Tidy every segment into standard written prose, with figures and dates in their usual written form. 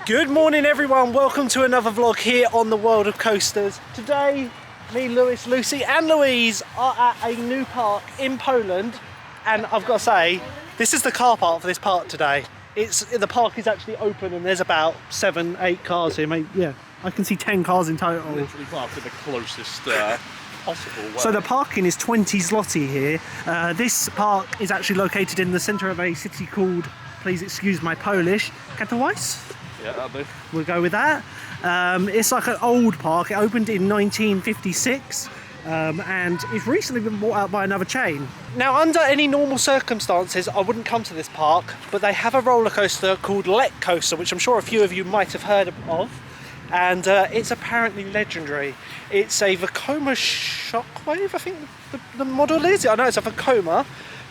Good morning everyone, welcome to another vlog here on the World of Coasters. Today, me, Lewis, Lucy and Louise are at a new park in Poland, and I've got to say, this is the car park for this park today. The park is actually open and there's about 7-8 cars here, mate. Yeah, I can see 10 cars in total. Literally parked in the closest possible way. So the parking is 20 zloty here. This park is actually located in the centre of a city called, please excuse my Polish, Katowice? Yeah, that'll do. We'll go with that. It's like an old park. It opened in 1956 and it's recently been bought out by another chain. Now, under any normal circumstances, I wouldn't come to this park, but they have a roller coaster called Lech Coaster, which I'm sure a few of you might have heard of. And it's apparently legendary. It's a Vekoma Shockwave, I think the model is. I know it's a Vekoma,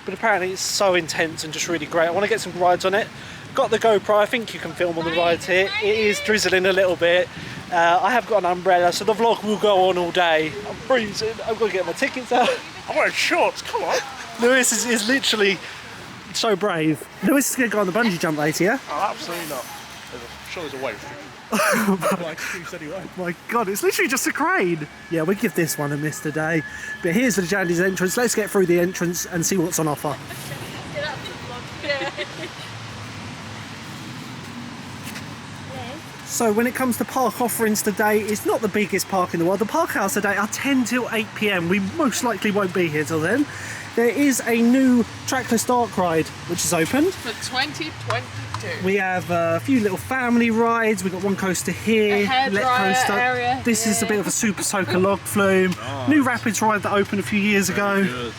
but apparently it's so intense and just really great. I want to get some rides on it. Got the GoPro, I think you can film on the rides here. It is drizzling a little bit. I have got an umbrella, so the vlog will go on all day. I'm freezing, I've got to get my tickets out. I'm wearing shorts, come on. Lewis is literally so brave. Lewis is going to go on the bungee jump later, yeah? Oh, absolutely not. I'm sure there's a wave. Like excuse anyway. My God, it's literally just a crane. Yeah, we give this one a miss today. But here's the Legendia's entrance. Let's get through the entrance and see what's on offer. So when it comes to park offerings today, it's not the biggest park in the world. The park hours today are 10 till 8 PM. We most likely won't be here till then. There is a new trackless dark ride which is opened. For 2022. We have a few little family rides. We've got one coaster here, Lech Coaster. Area. This is a bit of a super soaker log flume. New rapids ride that opened a few years ago.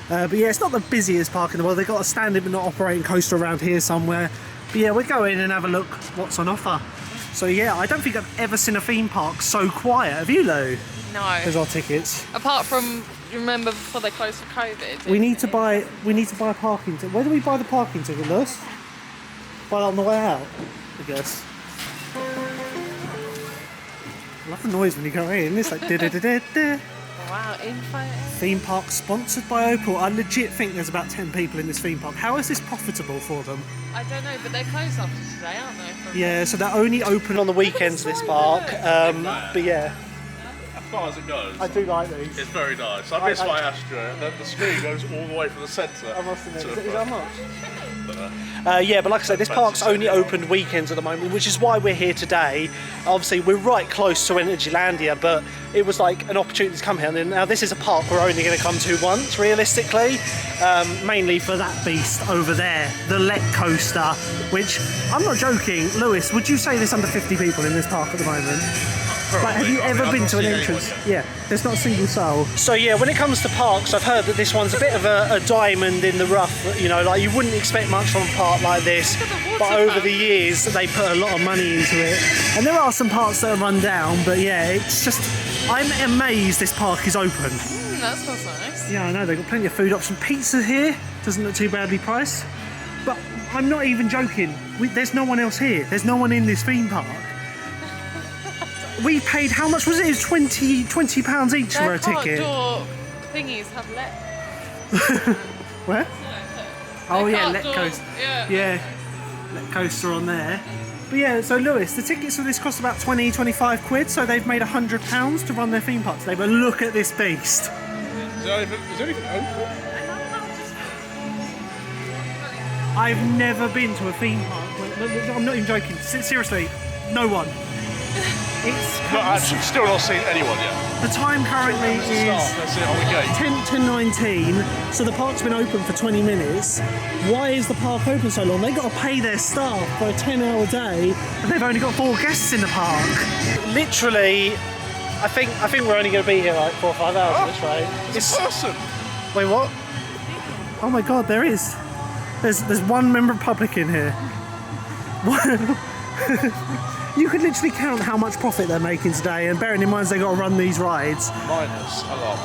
But yeah, it's not the busiest park in the world. They've got a standing but not operating coaster around here somewhere. But yeah, we'll go in and have a look what's on offer. So yeah, I don't think I've ever seen a theme park so quiet. Have you, Lou? No. There's our tickets. Apart from, you remember before they closed for COVID? We need to buy a parking ticket. Where do we buy the parking ticket, Lewis? Buy that on the way out, I guess. I love the noise when you go in. It's like da-da-da-da-da. Wow, info. Theme park sponsored by Opel. I legit think there's about 10 people in this theme park. How is this profitable for them? I don't know, but they're closed after today, aren't they? Yeah, so they're only open on the weekends, this park. But yeah. As far as it goes, I do like these. it's very nice. I miss my Astra. The screen goes all the way from the centre. I must admit, to is the that front. much? Yeah, but like I said, this park's only open weekends at the moment, which is why we're here today. Obviously, we're right close to Energylandia, but it was like an opportunity to come here. And now this is a park we're only going to come to once, realistically, mainly for that beast over there, the Lech Coaster, which, I'm not joking, Lewis, would you say there's under 50 people in this park at the moment? Like, have you ever been to an entrance? Yeah, there's not a single soul. So yeah, when it comes to parks, I've heard that this one's a bit of a diamond in the rough. You know, like you wouldn't expect much from a park like this, but over the years they put a lot of money into it. And there are some parts that are run down, but yeah, it's just, I'm amazed this park is open. That smells nice. Yeah, I know, they've got plenty of food options. Pizza here doesn't look too badly priced, but I'm not even joking. There's no one else here. There's no one in this theme park. We paid, how much was it? It was £20 each for a ticket. Door thingies have Lech. Where? Oh yeah, Lech door, Coaster. yeah. Lech Coaster on there. But yeah, so Lewis, the tickets for this cost about 20-25 quid, so they've made £100 to run their theme park today. But look at this beast. Is there anything open? I've never been to a theme park. I'm not even joking. Seriously, no one. It's Not actually, still not seen anyone yet. the time currently is That's it on the gate. 10:19, so the park's been open for 20 minutes. Why is the park open so long? They've got to pay their staff for a 10-hour day, and they've only got 4 guests in the park. Literally, I think we're only going to be here like 4 or 5 hours on this ride. It's a person. Wait, what? Oh my God, there is. There's one member of public in here. You could literally count how much profit they're making today, and bearing in mind they got to run these rides. Minus a lot.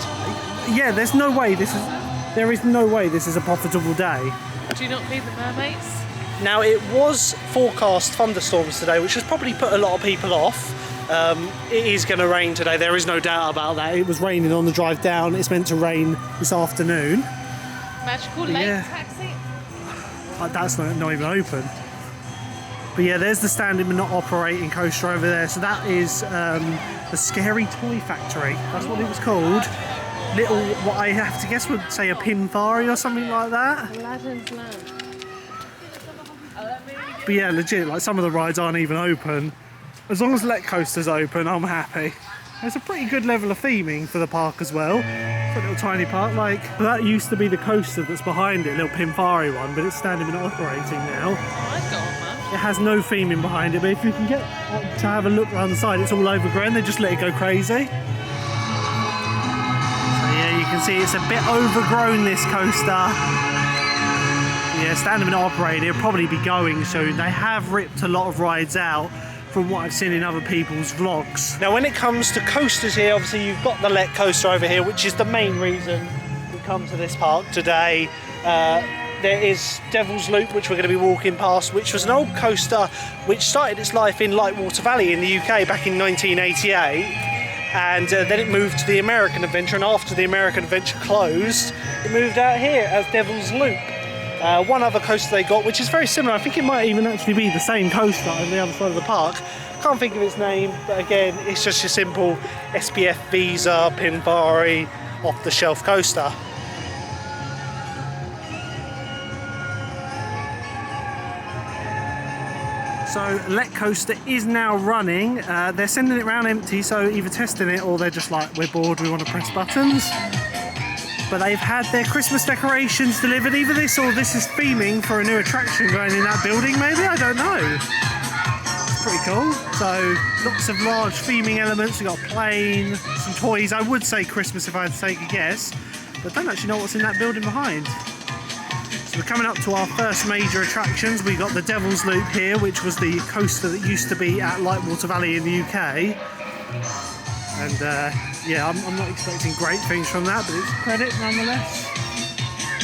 Yeah, there is no way this is a profitable day. Do you not feed the mermaids? Now, it was forecast thunderstorms today, which has probably put a lot of people off. It is going to rain today, there is no doubt about that. It was raining on the drive down, it's meant to rain this afternoon. Magical lake taxi? That's not even open. But yeah, there's the standing but not operating coaster over there. So that is the Scary Toy Factory. That's what it was called. Little, what I have to guess would say a Pinfari or something like that. Aladdin's lamp. But yeah, legit, like some of the rides aren't even open. As long as Lech Coaster's open, I'm happy. There's a pretty good level of theming for the park as well. It's a little tiny park, like that used to be the coaster that's behind it, a little Pinfari one, but it's standing and not operating now. Oh, I'd go on that. It has no theming behind it, but if you can get to have a look around the side, it's all overgrown. They just let it go crazy. So yeah, you can see it's a bit overgrown, this coaster. Yeah, standing and operating, it'll probably be going soon. They have ripped a lot of rides out from what I've seen in other people's vlogs. Now when it comes to coasters here, obviously you've got the Lech Coaster over here, which is the main reason we come to this park today. There is Devil's Loop, which we're going to be walking past, which was an old coaster which started its life in Lightwater Valley in the UK back in 1988. And then it moved to the American Adventure, and after the American Adventure closed, it moved out here as Devil's Loop. One other coaster they got, which is very similar, I think it might even actually be the same coaster on the other side of the park. Can't think of its name, but again, it's just your simple SPF Visa, Pinfari, off-the-shelf coaster. So Lech Coaster is now running. They're sending it around empty, so either testing it or they're just like, we're bored, we want to press buttons. But they've had their Christmas decorations delivered. Either this or this is theming for a new attraction going in that building, maybe? I don't know. It's pretty cool. So lots of large theming elements. We've got a plane, some toys. I would say Christmas if I had to take a guess, but I don't actually know what's in that building behind. So we're coming up to our first major attractions. We got the Devil's Loop here, which was the coaster that used to be at Lightwater Valley in the UK. And yeah, I'm not expecting great things from that, but it's credit nonetheless.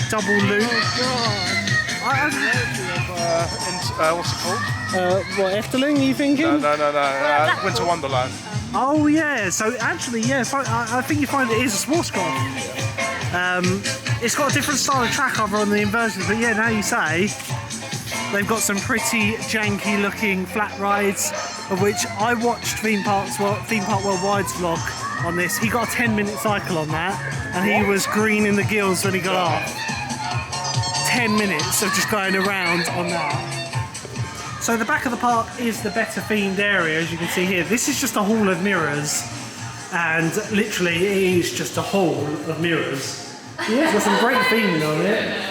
Double loop. Oh, what's it called? What, Efteling, are you thinking? No. Winter Wonderland. Oh yeah, so actually, yes, I think you find it is a Sportscraft. It's got a different style of track over on the inversions, but yeah, now you say, they've got some pretty janky looking flat rides, of which I watched Theme Park Worldwide's vlog on this. He got a 10-minute cycle on that, and he was green in the gills when he got off. 10 minutes of just going around on that. So the back of the park is the better themed area, as you can see here. This is just a hall of mirrors, and literally it is just a hall of mirrors. Yeah, it's got some great theming on it.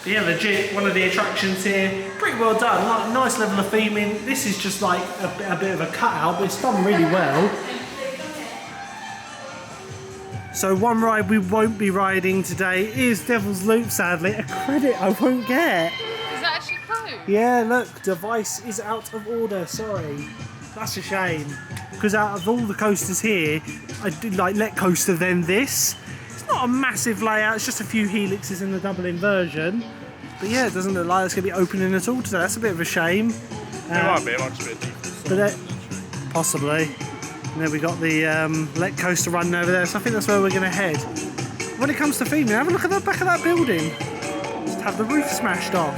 Yeah, legit, one of the attractions here, pretty well done, like, nice level of theming. This is just like a bit of a cutout, but it's done really well. So one ride we won't be riding today is Devil's Loop, sadly. A credit I won't get. Is that actually closed? Yeah, look, device is out of order, sorry. That's a shame. Because out of all the coasters here, I did like Lech Coaster, then this. It's not a massive layout, it's just a few helixes in the double inversion. But yeah, it doesn't look like it's going to be opening at all today. That's a bit of a shame. It might be, it might just be a default. But possibly. And then we got the Lech Coaster running over there, so I think that's where we're going to head. When it comes to theming, have a look at the back of that building. Just have the roof smashed off.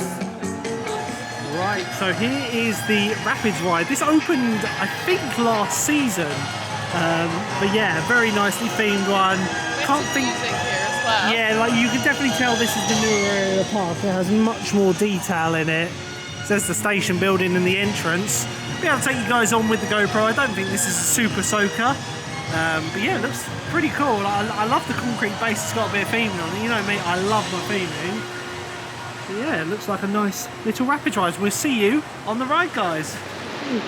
Right, so here is the Rapids ride. This opened, I think, last season. But yeah, very nicely themed one. Can't think. Music here as well. Yeah, like you can definitely tell this is the newer area of the park. It has much more detail in it. There's the station building and the entrance. I'll be able to take you guys on with the GoPro. I don't think this is a super soaker. But yeah, it looks pretty cool. I love the concrete base. It's got a bit of theming on it. You know me, I love my theming. But yeah, it looks like a nice little Rapids ride. We'll see you on the ride, guys.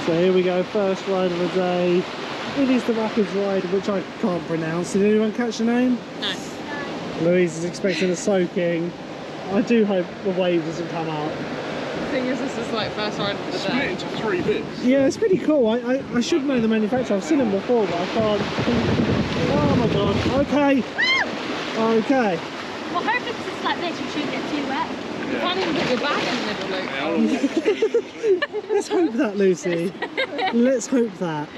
So here we go, first ride of the day. It is the Rapids ride, which I can't pronounce. Did anyone catch the name? No. Louise is expecting a soaking. I do hope the wave doesn't come out. The thing is, this is like first ride of the Split day. into 3 bits. Yeah, it's pretty cool. I should know the manufacturer. I've seen them before, but I can't. Oh my god. Okay. Okay. Well, hopefully it's like this, you shouldn't get too wet. You can't even put your bag in the middle, Luke. Let's hope that, Lucy. Let's hope that.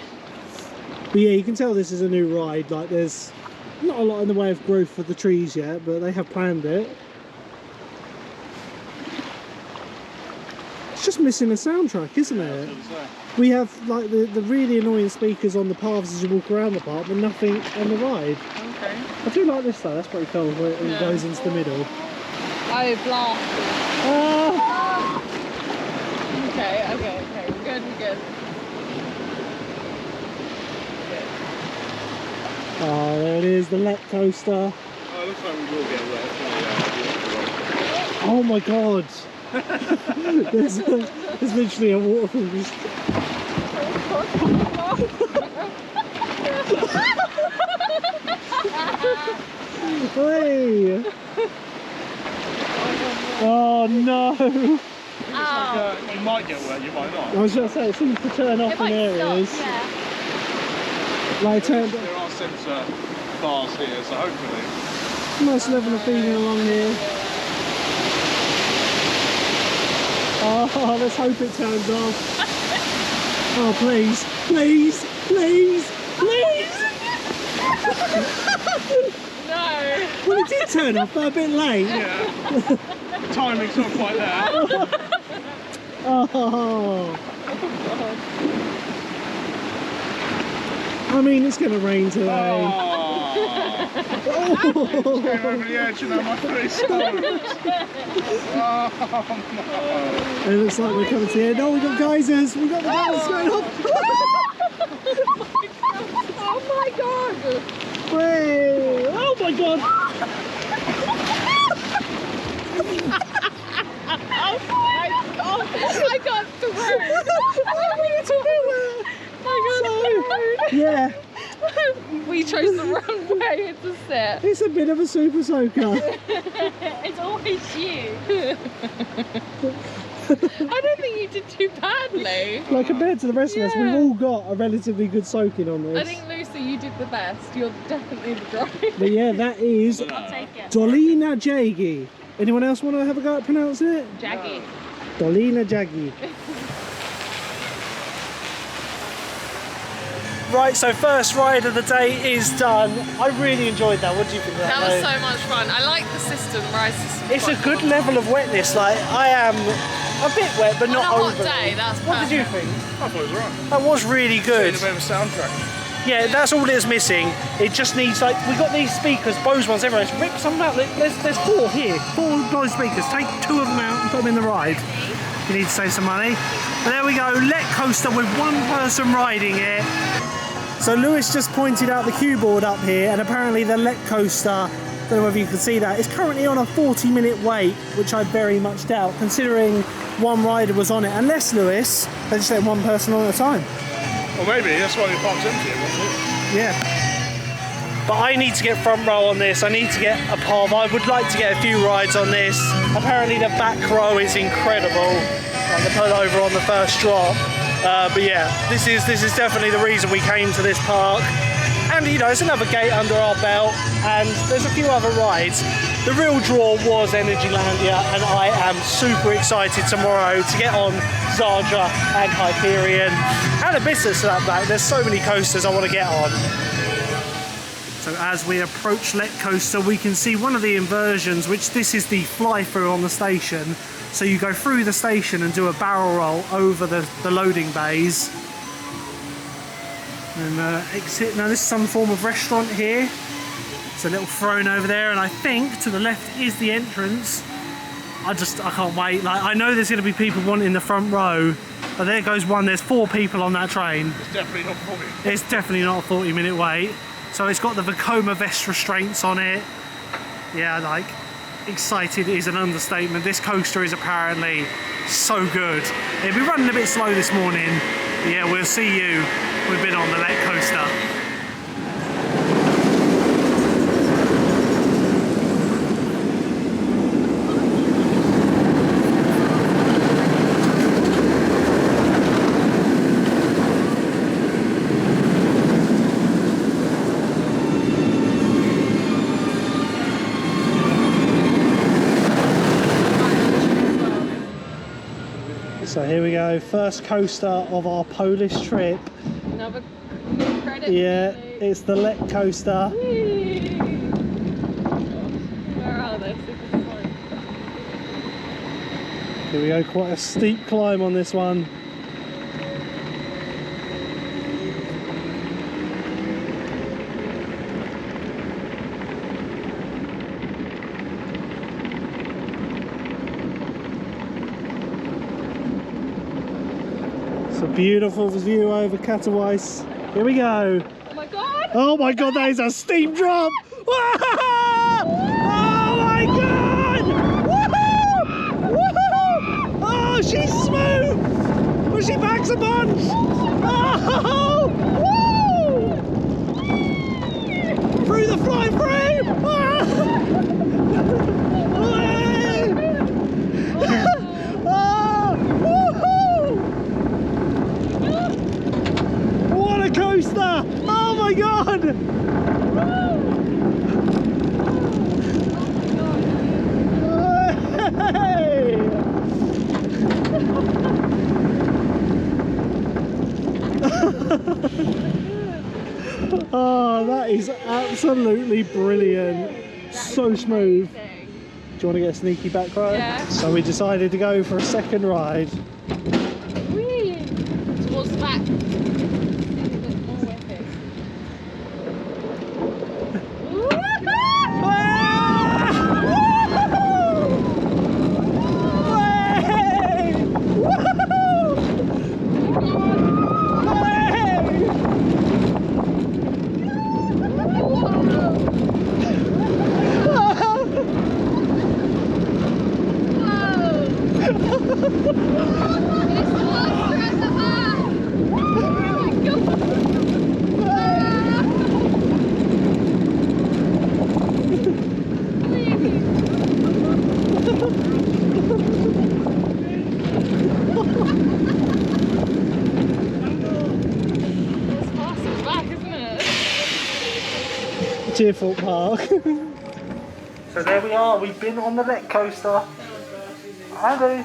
But yeah, you can tell this is a new ride. Like, there's not a lot in the way of growth for the trees yet, but they have planned it. just missing a soundtrack, isn't it? We have like the really annoying speakers on the paths as you walk around the park, but nothing on the ride. Okay. I do like this though, that's pretty cool, where it goes into the middle. Oh, blasted. Ah! Okay, we're good, Oh, there it is, the Lech Coaster. Oh, it looks like we will get wet. Oh my god! there's literally a waterfall just... Hey! Oh no! You might get wet, you might not. I was going to say, it seems to turn off in areas. Stop, yeah. Like There are sensor bars here, so hopefully. nice level of feeling along here. Oh, let's hope it turns off. Oh, please, please, please, please! No! Well, it did turn off, but a bit late. Yeah. The timing's not quite there. Oh. I mean, it's going to rain today. Oh. It's going over the edge and now my face stones. Oh no. It looks like we're coming to the end. Oh, we've got geysers. We've got the geysers going off. Oh my god! Wait. Oh my god. Oh my god! I got through! Yeah. We chose the wrong way to sit. It's a bit of a super soaker. It's always you. I don't think you did too badly. Like compared to the rest of us, we've all got a relatively good soaking on this. I think Lucy, you did the best. You're definitely the driver. But yeah, that is I'll take it. Dolina Jagi. Anyone else want to have a go at pronouncing it? Jaggy. Dolina Jagi. Right, so first ride of the day is done. I really enjoyed that. What do you think of that? That was so much fun. I like the system, ride system. It's a good level of wetness. Like, I am a bit wet, but not On a hot over. day, that's What did you perfect. think? I thought it was alright. That was really good. It's a bit of a soundtrack. Yeah, that's all it's missing. It just needs, like, we got these speakers, Bose ones everywhere. Let's rip some out. There's 4 here. 4 Bose speakers. Take 2 of them out and put them in the ride. You need to save some money. But there we go, Lech Coaster with 1 person riding it. So Lewis just pointed out the cue board up here, and apparently the Lech Coaster, I don't know whether you can see that, is currently on a 40-minute wait, which I very much doubt, considering 1 rider was on it. Unless, Lewis, they just let 1 person on at a time. Or maybe that's why the park's empty, wasn't it? Yeah. But I need to get front row on this. I need to get a POV. I would like to get a few rides on this. Apparently the back row is incredible. Like the pull over on the first drop. But yeah, this is definitely the reason we came to this park. And you know, it's another gate under our belt, and there's a few other rides. The real draw was Energylandia, and I am super excited tomorrow to get on Zadra and Hyperion, and Abyssus for that fact. There's so many coasters I want to get on. So as we approach Lech Coaster, we can see one of the inversions, which this is the fly-through on the station. So you go through the station and do a barrel roll over the loading bays. And exit. Now this is some form of restaurant here. It's a little throne over there, and I think to the left is the entrance. I can't wait. Like, I know there's going to be people wanting the front row, but there goes one. There's 4 people on that train. It's definitely not 40. It's definitely not a 40-minute wait. So it's got the Vekoma vest restraints on it. Yeah, like, excited is an understatement. This coaster is apparently so good. It'll be running a bit slow this morning. But yeah, we'll see you. We've been on the Lech Coaster. So here we go, first coaster of our Polish trip. Another credit. Yeah, it's the Lech Coaster. Whee! Where are they? Here we go, quite a steep climb on this one. It's a beautiful view over Katowice. Here we go. Oh my god! Oh my god, that is a steep drop! Oh my god! Woohoo! Woohoo! Oh, she's smooth! But she backs a bunch! Oh! Woo! Through the fly frame! Oh! Woohoo! What a coaster! Oh my god! Hey! Oh, that is absolutely brilliant. So smooth. Do you want to get a sneaky back ride? Yeah. So we decided to go for a second ride. Whee! Towards the back. More whipping. Deerfield Park. So there we are, we've been on the Lech Coaster. Hello.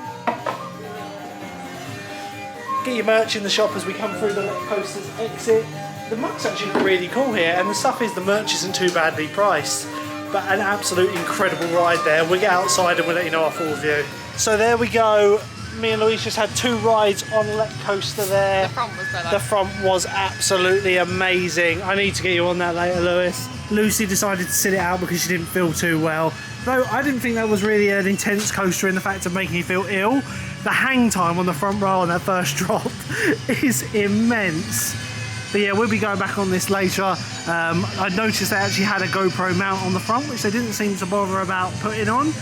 Get your merch in the shop as we come through the Lech Coaster's exit. The muck's actually really cool here, and the stuff is the merch isn't too badly priced. But an absolute incredible ride there. We'll get outside and we'll let you know our full view. So there we go. Me and Louise just had 2 rides on the Lech Coaster there. The front was better. The front was absolutely amazing. I need to get you on that later, Lewis. Lucy decided to sit it out because she didn't feel too well. Though I didn't think that was really an intense coaster in the fact of making you feel ill. The hang time on the front row on that first drop is immense. But yeah, we'll be going back on this later. I noticed they actually had a GoPro mount on the front, which they didn't seem to bother about putting on.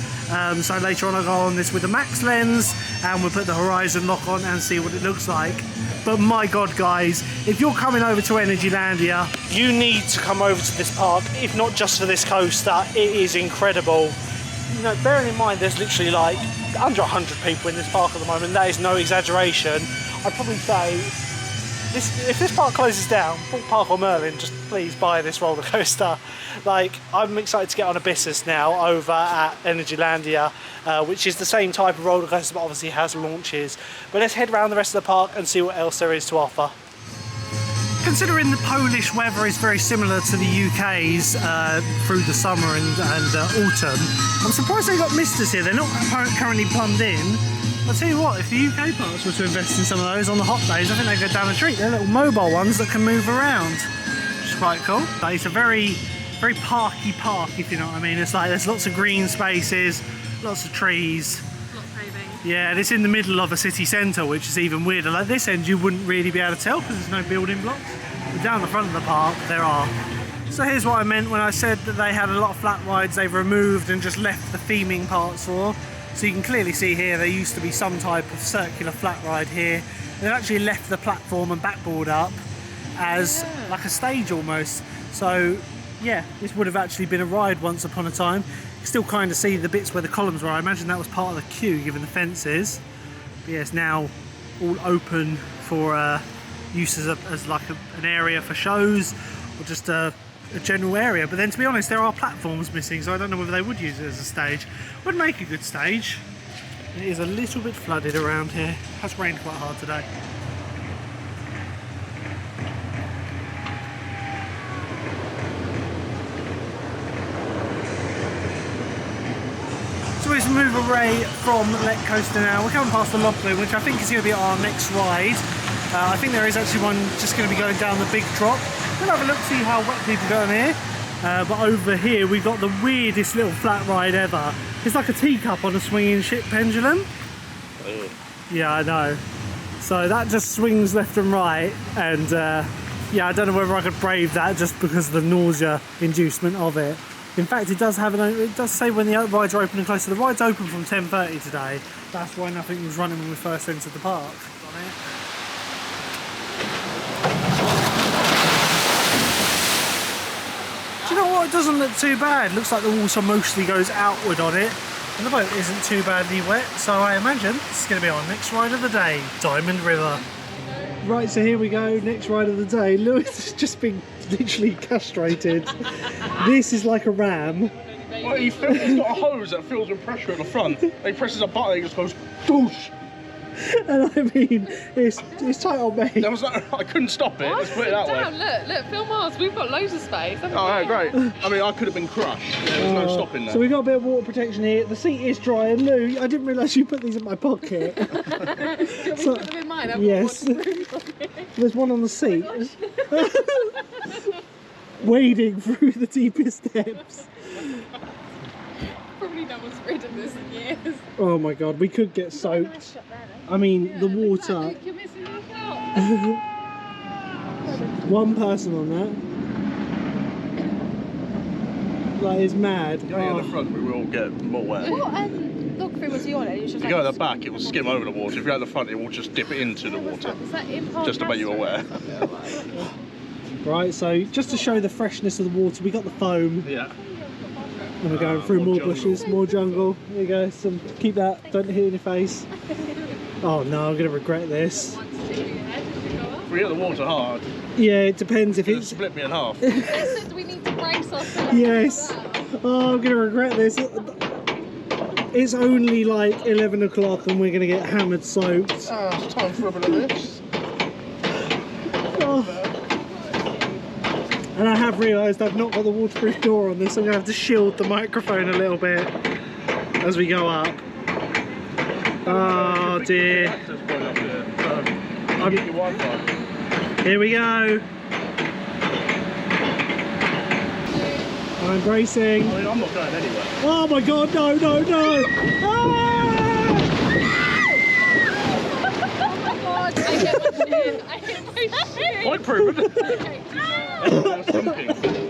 So later on I'll go on this with the max lens and we'll put the horizon lock on and see what it looks like. But my god guys, if you're coming over to Energylandia, you need to come over to this park, if not just for this coaster. It is incredible. You know, bearing in mind there's literally like under 100 people in this park at the moment, that is no exaggeration. I'd probably say if this park closes down, Fort Park or Merlin, just please buy this roller coaster. Like, I'm excited to get on Abyssus now over at Energylandia, which is the same type of roller coaster but obviously has launches. But let's head around the rest of the park and see what else there is to offer. Considering the Polish weather is very similar to the UK's through the summer and autumn, I'm surprised they got misters here. They're not currently plumbed in. I'll tell you what, if the UK parks were to invest in some of those on the hot days, I think they'd go down a treat. They're little mobile ones that can move around, which is quite cool. But it's a very parky park, if you know what I mean. It's like there's lots of green spaces, lots of trees. Not paving. Yeah, and it's in the middle of a city centre, which is even weirder. Like this end, you wouldn't really be able to tell because there's no building blocks. But down the front of the park, there are. So here's what I meant when I said that they had a lot of flat rides they've removed and just left the theming parts for. So you can clearly see here there used to be some type of circular flat ride here. They've actually left the platform and backboard up as like a stage almost. So yeah, this would have actually been a ride once upon a time. You can still kind of see the bits where the columns were. I imagine that was part of the queue given the fences. But yeah, it's now all open for use as like an area for shows or just a general area. But then to be honest, there are platforms missing, so I don't know whether they would use it as a stage. Would make a good stage. It is a little bit flooded around here. It has rained quite hard today. So Lewis and Mover Ray from Lech Coaster now. We're coming past the log flume, which I think is going to be our next ride. I think there is actually one just going to be going down the big drop. We'll have a look, see how wet people go in here. But over here we've got the weirdest little flat ride ever. It's like a teacup on a swinging ship pendulum. Yeah, I know. So that just swings left and right, and yeah, I don't know whether I could brave that just because of the nausea inducement of it. In fact, it does say when the rides are open and closed. So the ride's open from 10:30 today. That's why nothing was running when we first entered the park. Do you know what? It doesn't look too bad. It looks like the water mostly goes outward on it. And the boat isn't too badly wet, so I imagine this is going to be our next ride of the day, Diamond River. Right, so here we go, next ride of the day. Lewis has just been literally castrated. This is like a ram. Well, he's got a hose that fills with pressure at the front. He presses a button and it just goes doosh. And I mean, it's tight on me. There was no, I couldn't stop it, let's put it that way. Look, film ours. We've got loads of space. Oh, yeah, great. I mean, I could have been crushed. There's no stopping there. So we've got a bit of water protection here. The seat is dry, and Lou, I didn't realise you put these in my pocket. So, put them in mine? Yes. There's one on the seat. Wading through the deepest depths. Probably no one's ridden this in years. Oh my god, we could get soaked. I mean, the water. You're missing out. One person on that. That is mad. Going in the front, we will all get more wet. What log flume was you on? If you go at the back, it will skim over the water. If you go at the front, it will just dip into the water. Is that in part Just to make you aware. Right, so just to show the freshness of the water, we got the foam. Yeah. And we're going through more jungle. bushes, more jungle. There you go, keep that, don't hit in your face. Oh no, I'm going to regret this. If we hit the water hard, Yeah, it depends if it'll it's... split me in half. Do we need to brace ourselves? Yes. Oh, I'm going to regret this. It's only like 11 o'clock and we're going to get hammered soaked. It's time for a bit of this. Oh. And I have realised I've not got the waterproof door on this. I'm going to have to shield the microphone a little bit as we go up. Oh dear. Here we go. I'm bracing. I mean, I'm not going anywhere. Oh my god, no, no, no! Ah! God, I hit my shin. I hit my shin. Point proven.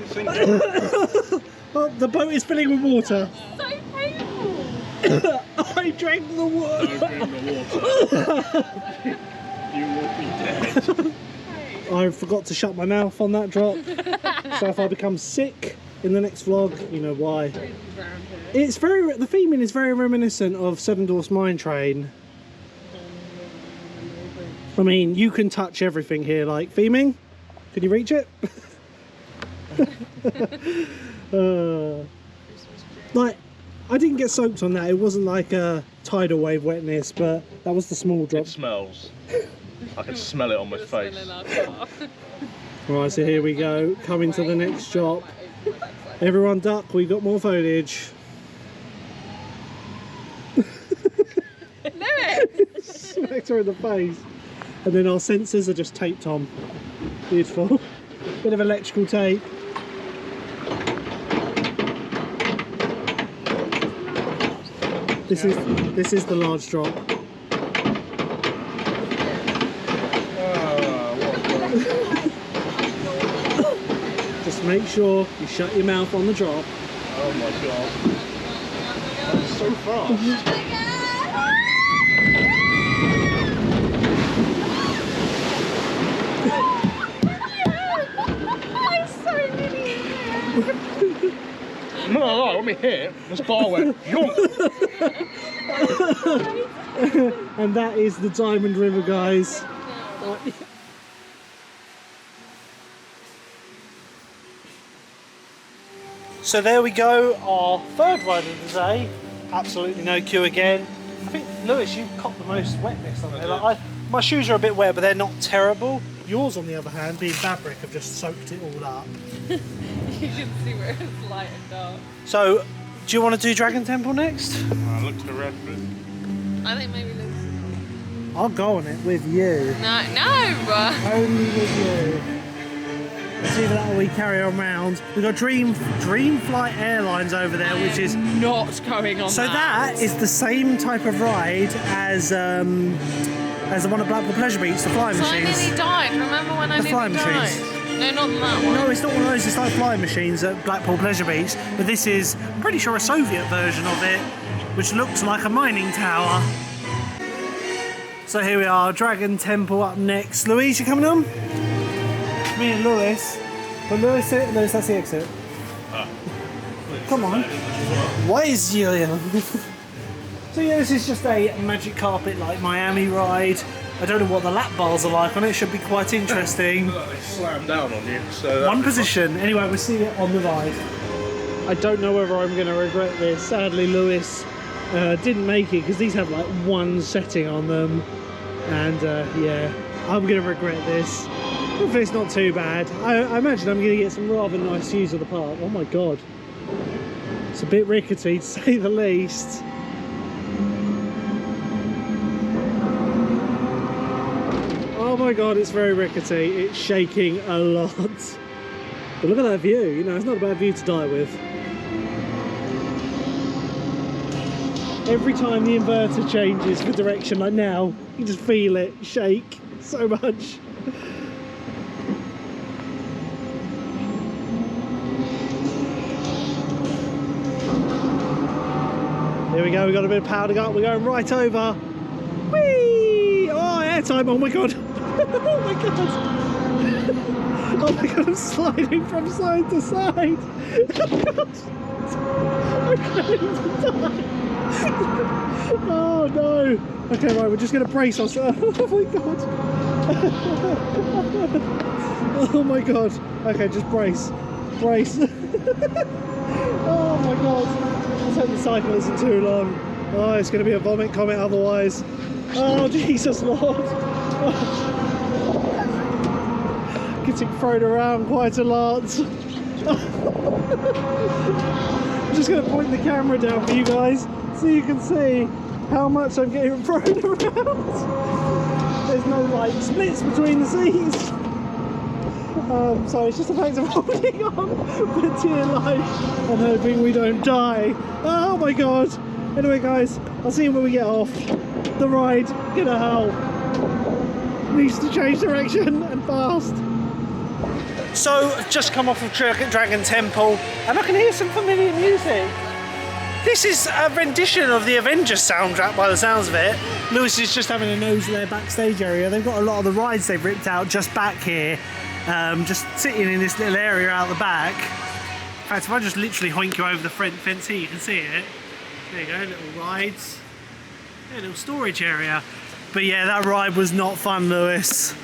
Sinking. Oh, the boat is filling with water. So painful. I drank the water. Don't drink the water. You will be dead. I forgot to shut my mouth on that drop. So if I become sick in the next vlog, you know why. It's very, the theming is very reminiscent of Seven Dwarfs Mine Train. I mean, you can touch everything here, like theming. Can you reach it? Like, I didn't get soaked on that. It wasn't like a tidal wave wetness, but that was the small drop. It smells. I can smell it on my face. Right, so here we go, coming to the next stop. Everyone duck, we've got more foliage. Smacked her in the face. And then our sensors are just taped on. Beautiful. Bit of electrical tape. This is the large drop. Just make sure you shut your mouth on the drop. Oh my god. That's so fast. No, let me hit. This bar went yonk. And that is the Diamond River, guys. So there we go, our third ride of the day. Absolutely no queue again. I think, Lewis, you copped the most wetness on there. Like, my shoes are a bit wet, but they're not terrible. Yours, on the other hand, being fabric, have just soaked it all up. You can see where it's light and dark. So, Do you want to do Dragon Temple next? I looked at the red bit. I think maybe Lewis. I'll go on it with you. No. Only with you. Let's see that we carry on round. We've got Dream Flight Airlines over there, which is not going on. so that is the same type of ride as the one at Blackpool Pleasure Beach, the flying So I machines. nearly died. Remember when I The flying nearly died? machines. No, not that one. No, it's not one of those. It's like flying machines at Blackpool Pleasure Beach, but this is, I'm pretty sure, a Soviet version of it, which looks like a mining tower. So here we are, Dragon Temple up next. Louise, you coming on? Me and Lewis. But Lewis, that's the exit. Come on. Why is Julian? So yeah, this is just a magic carpet like Miami ride. I don't know what the lap bars are like on it. Should be quite interesting. They slam down on you. So One position. Anyway, we'll see it on the ride. I don't know whether I'm going to regret this. Sadly, Lewis didn't make it because these have like one setting on them. And yeah, I'm going to regret this. Hopefully it's not too bad. I imagine I'm going to get some rather nice views of the park. Oh my god. It's a bit rickety to say the least. Oh my god, it's very rickety. It's shaking a lot. But look at that view. You know, it's not a bad view to die with. Every time the inverter changes for direction, like now, you just feel it shake so much. Here we go, we got a bit of power to go up, we're going right over. Whee! Oh, airtime, oh my god. Oh my god. Oh my god, I'm sliding from side to side. Oh god. I'm going to die. Oh no. Okay, right, we're just going to brace ourselves. Oh my god. Oh my god. Okay, just brace. Brace. Oh my god. Let's hope the cycle isn't too long. Oh, it's going to be a vomit comet otherwise. Oh, Jesus Lord. Getting thrown around quite a lot. I'm just going to point the camera down for you guys so you can see how much I'm getting thrown around. There's no like splits between the seats. So it's just a fact of holding on for dear life and hoping we don't die. Oh my god. Anyway guys, I'll see you when we get off. The ride, gonna hell. Needs to change direction and fast. So, I've just come off of Dragon Temple and I can hear some familiar music. This is a rendition of the Avengers soundtrack by the sounds of it. Lewis is just having a nose in their backstage area. They've got a lot of the rides they've ripped out just back here. Just sitting in this little area out the back. In fact, if I just literally hoink you over the front fence here, you can see it. There you go, little rides. Yeah, little storage area. But yeah, that ride was not fun, Lewis.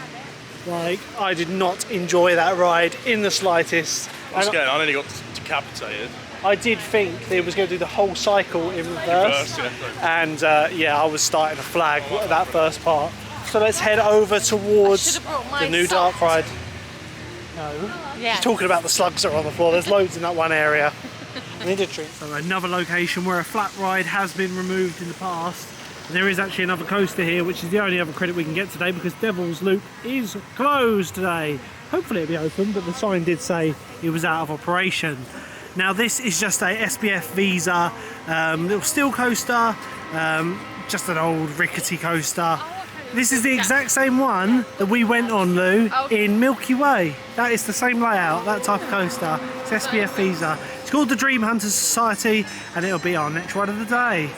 Like, I did not enjoy that ride in the slightest. I was scared, I nearly got decapitated. I did think it was going to do the whole cycle in reverse. And yeah, I was starting to flag that first part. So let's head over towards the new dark ride. No. Yeah. She's talking about the slugs that are on the floor. There's loads in that one area. I need a treat. So another location where a flat ride has been removed in the past. And there is actually another coaster here, which is the only other credit we can get today because Devil's Loop is closed today. Hopefully it'll be open, but the sign did say it was out of operation. Now this is just a SBF Visa little steel coaster, just an old rickety coaster. This is the exact same one that we went on, Lou, in Milky Way. That is the same layout, that type of coaster. It's SBF Visa. It's called the Dream Hunters Society, and it'll be our next ride of the day.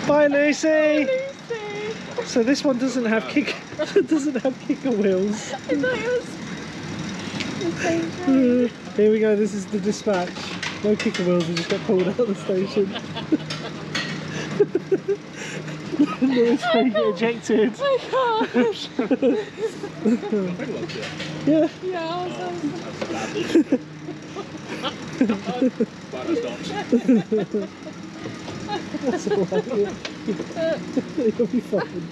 Bye, Lucy. So this one doesn't have kicker wheels. I thought it was. Here we go. This is the dispatch. No kicker wheels. We just got pulled out of the station. Lewis may get ejected. Oh my gosh. Yeah. Yeah, That's alright. You'll be fine.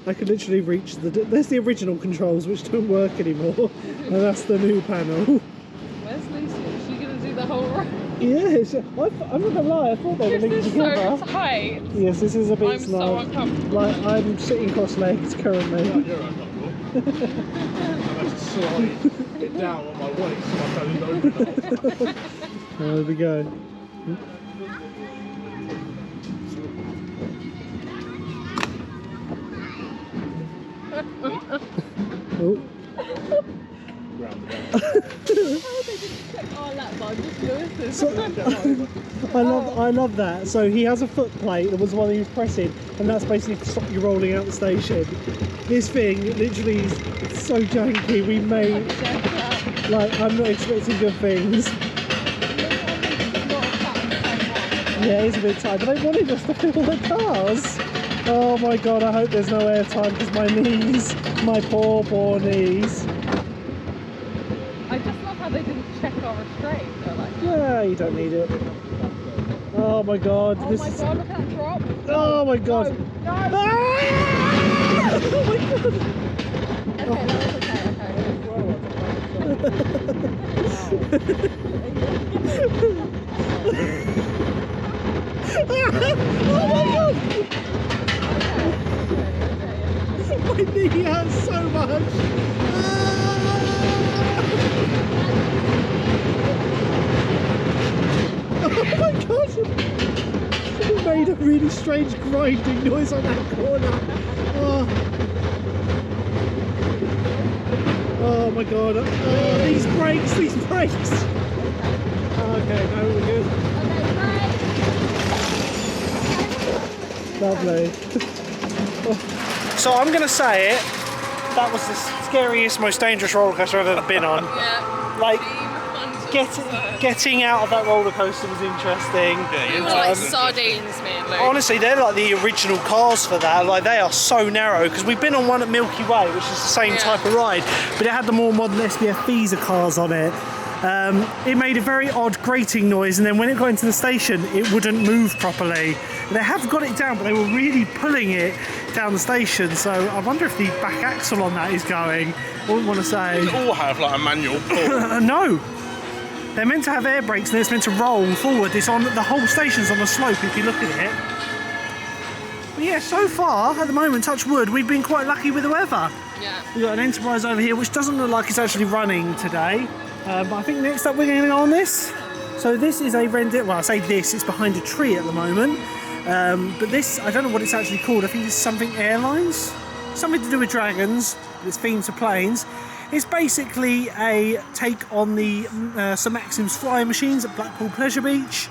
I can literally reach there's the original controls which don't work anymore, and that's the new panel. Where's Lucy? Is she going to do the whole ride? Yes, I'm not gonna lie, I thought they were linked This is together. so tight. Yes, this is a bit I'm so snug. uncomfortable. Like, I'm sitting cross-legged currently. You're uncomfortable. I have to slide it down on my waist so I don't open up. There we go. Oh. Oh, that one, just Lewis's. So, I love that. So he has a foot plate that was the one he was pressing, and that's basically to stop you rolling out the station. This thing literally is so janky. We may, like, I'm not expecting good things. Yeah, it's a bit tight, but they wanted us to fill the cars. Oh my god, I hope there's no airtime because my knees, my poor knees. I just love how they didn't check our restraint. They're like, Yeah, you don't need it. Oh my god, oh this my is. god, look at that drop. Oh my god. No. Ah! Oh my god. Okay, that was Oh my god! My knee hurts so much! Oh my god! It made a really strange grinding noise on that corner. Oh my god. Oh, these brakes! Okay, no, we're good. Lovely. So I'm going to say it, that was the scariest, most dangerous roller coaster I've ever been on. Yeah. Like, getting out of that roller coaster was interesting. We were like sardines, me and Luke. Honestly, they're like the original cars for that. Like, they are so narrow, because we've been on one at Milky Way, which is the same type of ride, but it had the more modern SBF Visa cars on it. It made a very odd grating noise, and then when it got into the station, it wouldn't move properly. They have got it down, but they were really pulling it down the station, so I wonder if the back axle on that is going. I wouldn't want to say. They all have like a manual pull. No. They're meant to have air brakes and it's meant to roll forward. It's on, the whole station's on the slope if you look at it. But yeah, so far, at the moment, touch wood, we've been quite lucky with the weather. Yeah. We've got an Enterprise over here, which doesn't look like it's actually running today. But I think next up we're going to go on this. So this is a render, well I say this, it's behind a tree at the moment. But this, I don't know what it's actually called. I think it's something airlines. Something to do with dragons. It's themed to planes. It's basically a take on the Sir Maxim's flying machines at Blackpool Pleasure Beach.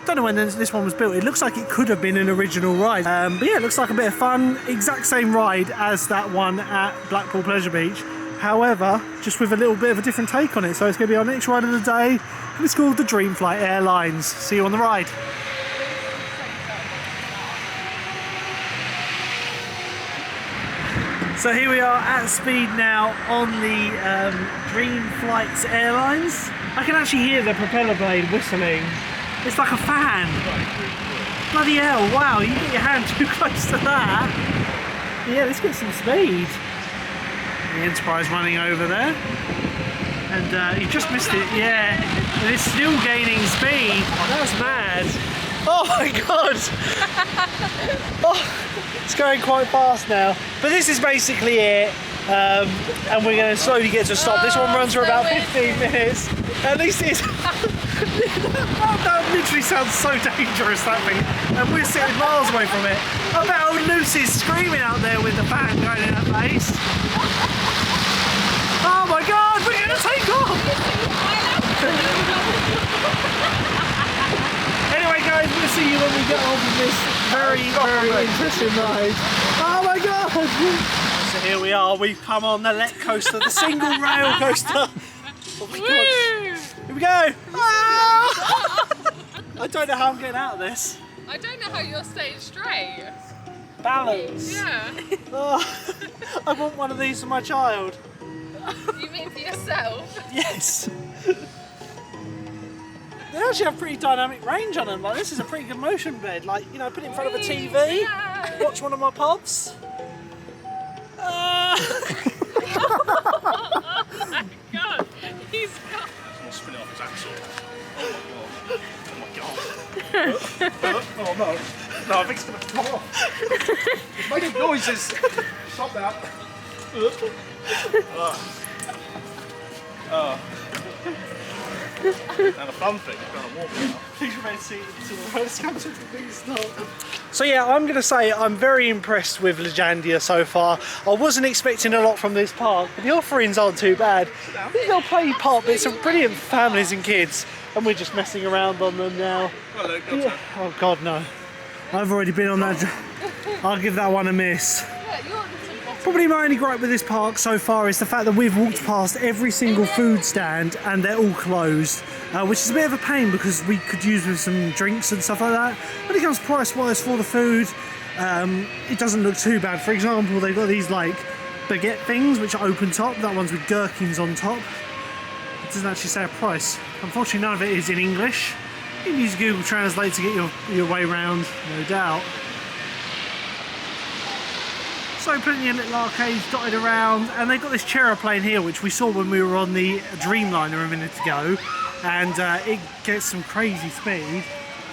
Don't know when this one was built. It looks like it could have been an original ride. But yeah, it looks like a bit of fun. Exact same ride as that one at Blackpool Pleasure Beach. However, just with a little bit of a different take on it. So it's going to be our next ride of the day. And it's called the Dreamflight Airlines. See you on the ride. So here we are at speed now on the Dreamflight Airlines. I can actually hear the propeller blade whistling. It's like a fan. Bloody hell, wow, you get your hand too close to that. Yeah, let's get some speed. The Enterprise running over there. And you just missed it, yeah. And it's still gaining speed. That's mad. Oh my god! Oh, it's going quite fast now. But this is basically it. And we're going to slowly get to a stop. This one runs for about 15 minutes. At least it's... that literally sounds so dangerous, that thing. And we're sitting miles away from it. I bet old Lucy's screaming out there with the fan going in her face. Oh my god, we're going to take off! Anyway guys, we'll see you when we get on with this very interesting ride. Oh my god! So here we are, we've come on the Lech Coaster, the single rail coaster. Oh my god. Here we go! Ah! I don't know how I'm getting out of this. I don't know how you're staying straight. Balance. Yeah. Oh, I want one of these for my child. You mean for yourself? Yes. They actually have pretty dynamic range on them. Like, this is a pretty good motion bed. Like, you know, put it in front of a TV, Yeah. watch one of my pods. God, he's got... I'll spin it off his axle. Oh my god. Oh no. No, I think it's going to come off. It's making noises. Stop that. And the fun thing is going to walk now. Please remain seated until the road comes to the big stop. So yeah, I'm going to say I'm very impressed with Legendia so far. I wasn't expecting a lot from this park, but the offerings aren't too bad. These little play park bits are brilliant for families and kids, and we're just messing around on them now. Hello, Yeah. Oh God, no. I've already been on that. I'll give that one a miss. Probably my only gripe with this park so far is the fact that we've walked past every single food stand and they're all closed, which is a bit of a pain because we could use with some drinks and stuff like that. When it comes price-wise for the food, it doesn't look too bad. For example, they've got these like baguette things which are open top. That one's with gherkins on top. It doesn't actually say a price. Unfortunately, none of it is in English. You can use Google Translate to get your way around, no doubt. So plenty of little arcades dotted around, and they've got this aeroplane here which we saw when we were on the Dreamliner a minute ago, and it gets some crazy speed.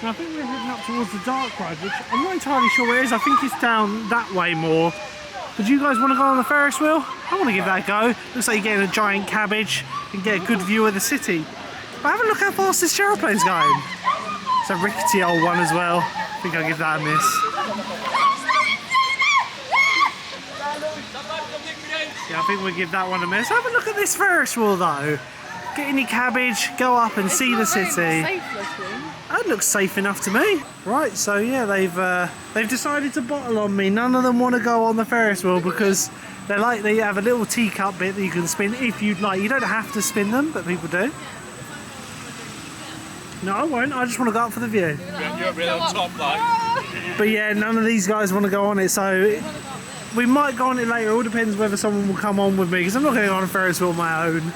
And I think we're heading up towards the dark ride, which I'm not entirely sure where it is. I think it's down that way more. But do you guys want to go on the Ferris wheel? I want to give that a go. Looks like you're getting a giant cabbage and get a good view of the city. But have a look how fast this aeroplane's going. It's a rickety old one as well. I think I'll give that a miss. Yeah, I think we'll give that one a miss. Have a look at this Ferris wheel though. Get any cabbage, go up and see the city. That looks safe enough to me. Right, so yeah, they've decided to bottle on me. None of them want to go on the Ferris wheel because they have a little teacup bit that you can spin if you'd like. You don't have to spin them, but people do. No, I won't. I just want to go up for the view. You're really on top, like. But yeah, none of these guys want to go on it, so we might go on it later. It all depends whether someone will come on with me, because I'm not going to go on a Ferris wheel on my own.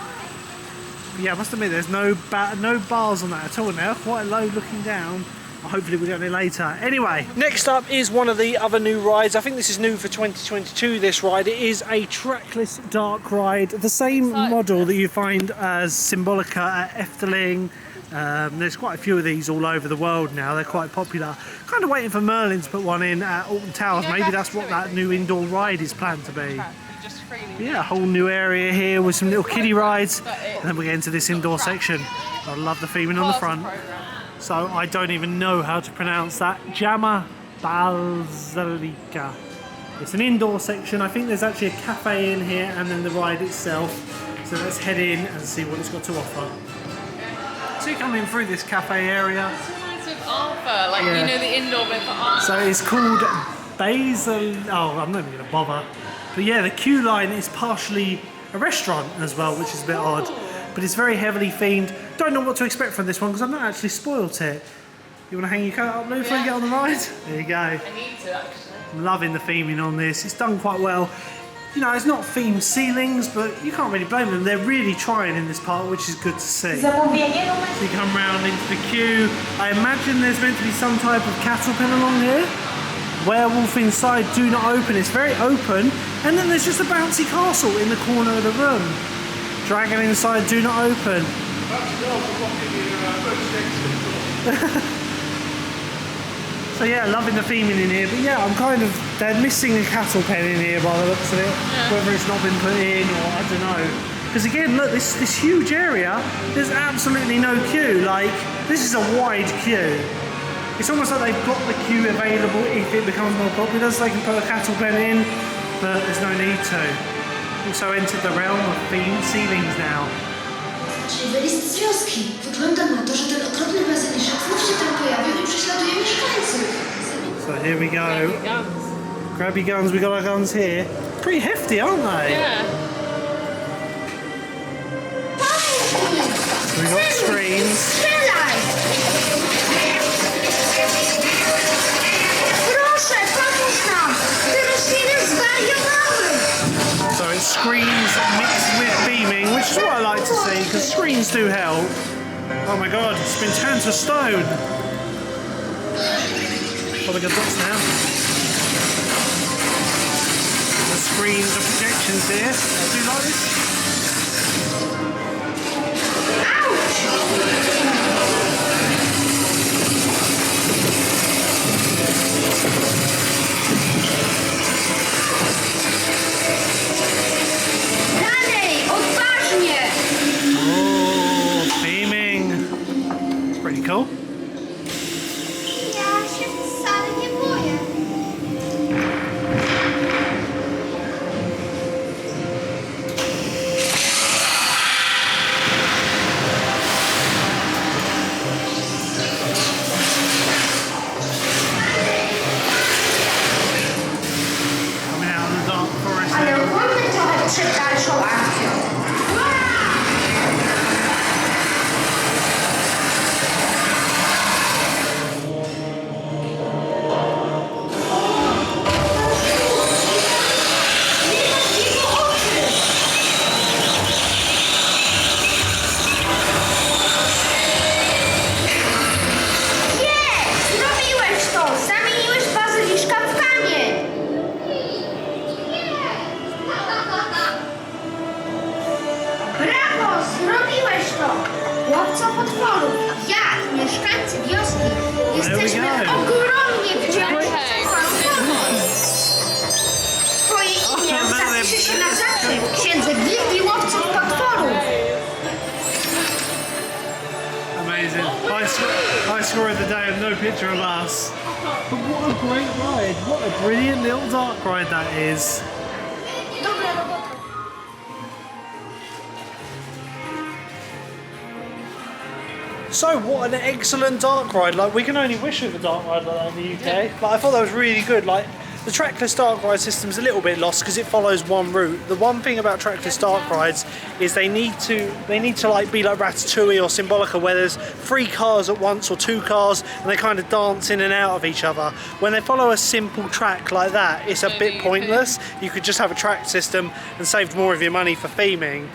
But yeah, I must admit, there's no bars on that at all now. Quite low looking down. Hopefully we'll get on it later. Anyway, next up is one of the other new rides. I think this is new for 2022, this ride. It is a trackless dark ride. The same model that you find as Symbolica at Efteling. There's quite a few of these all over the world now. They're quite popular. Kind of waiting for Merlin to put one in at Alton Towers. Maybe that's what that new indoor ride is planned to be. Yeah, a whole new area here with some little kiddie rides. And then we get into this indoor section. I love the theming on the front. So I don't even know how to pronounce that. Jama Basilica. It's an indoor section. I think there's actually a cafe in here and then the ride itself. So let's head in and see what it's got to offer. So you come in through this cafe area. It's reminds me of Arthur, like you know the indoor bit for Arthur. So it's called Basil. Oh, I'm not even going to bother. But yeah, the queue line is partially a restaurant as well, which is a bit odd. But it's very heavily themed. Don't know what to expect from this one because I've not actually spoilt it. You want to hang your coat up, Lou, before you get on the ride? There you go. I need to actually. I'm loving the theming on this. It's done quite well. You know, it's not themed ceilings, but you can't really blame them. They're really trying in this part, which is good to see. So you come round into the queue. I imagine there's meant to be some type of cattle pen along here. Werewolf inside, do not open. It's very open. And then there's just a bouncy castle in the corner of the room. Dragon inside, do not open. So yeah, loving the theming in here, but yeah, they're missing a cattle pen in here by the looks of it. Yeah. Whether it's not been put in or I don't know. Because again, look, this huge area, there's absolutely no queue. Like, this is a wide queue. It's almost like they've got the queue available if it becomes more popular, so they can put a cattle pen in, but there's no need to. Also entered the realm of themed ceilings now. Możliwy list z wioski. Wygląda na to, że ten okropny bazyliszek znów się tam pojawił i prześladuje mieszkańców. So here we go. Grab your guns, we got our guns here. Pretty hefty, aren't they? Yeah. So we've got screens. Proszę, pomóż nam! Te rośliny zwariowały! So it's screens mixed with theming, which is what I like to see, because screens do help. Oh my god, it's been turned to stone. Probably got dots now. the screens and projections here. Do you like this? Dalej, odważnie! Oh, theming. It's pretty cool. Ja się wcale nie boję. Coming out of the dark forest Ale there. ogólnie trochę przed dalszą akcją. Zrobiłeś to! Zamieniłeś bazyliszka w kamień! Brawo! Zrobiłeś to! Łowco potworów, ja, mieszkańcy wioski, jesteśmy There we go. ogromnie wdzięczni Okay. za twoją pomoc! Twoje imię zapisze się na zawsze w księdze Gildii Łowców Potworów! Amazing. High score of the day of no picture of us. But what a great ride. What a brilliant little dark ride that is. Dobra robota! So what an excellent dark ride. Like we can only wish we have a dark ride like that in the UK. Like I thought that was really good. Like the trackless dark ride system's a little bit lost because it follows one route. The one thing about trackless dark rides is they need to like be like Ratatouille or Symbolica where there's 3 cars at once or 2 cars and they kind of dance in and out of each other. When they follow a simple track like that, it's a bit pointless. You could just have a track system and saved more of your money for theming.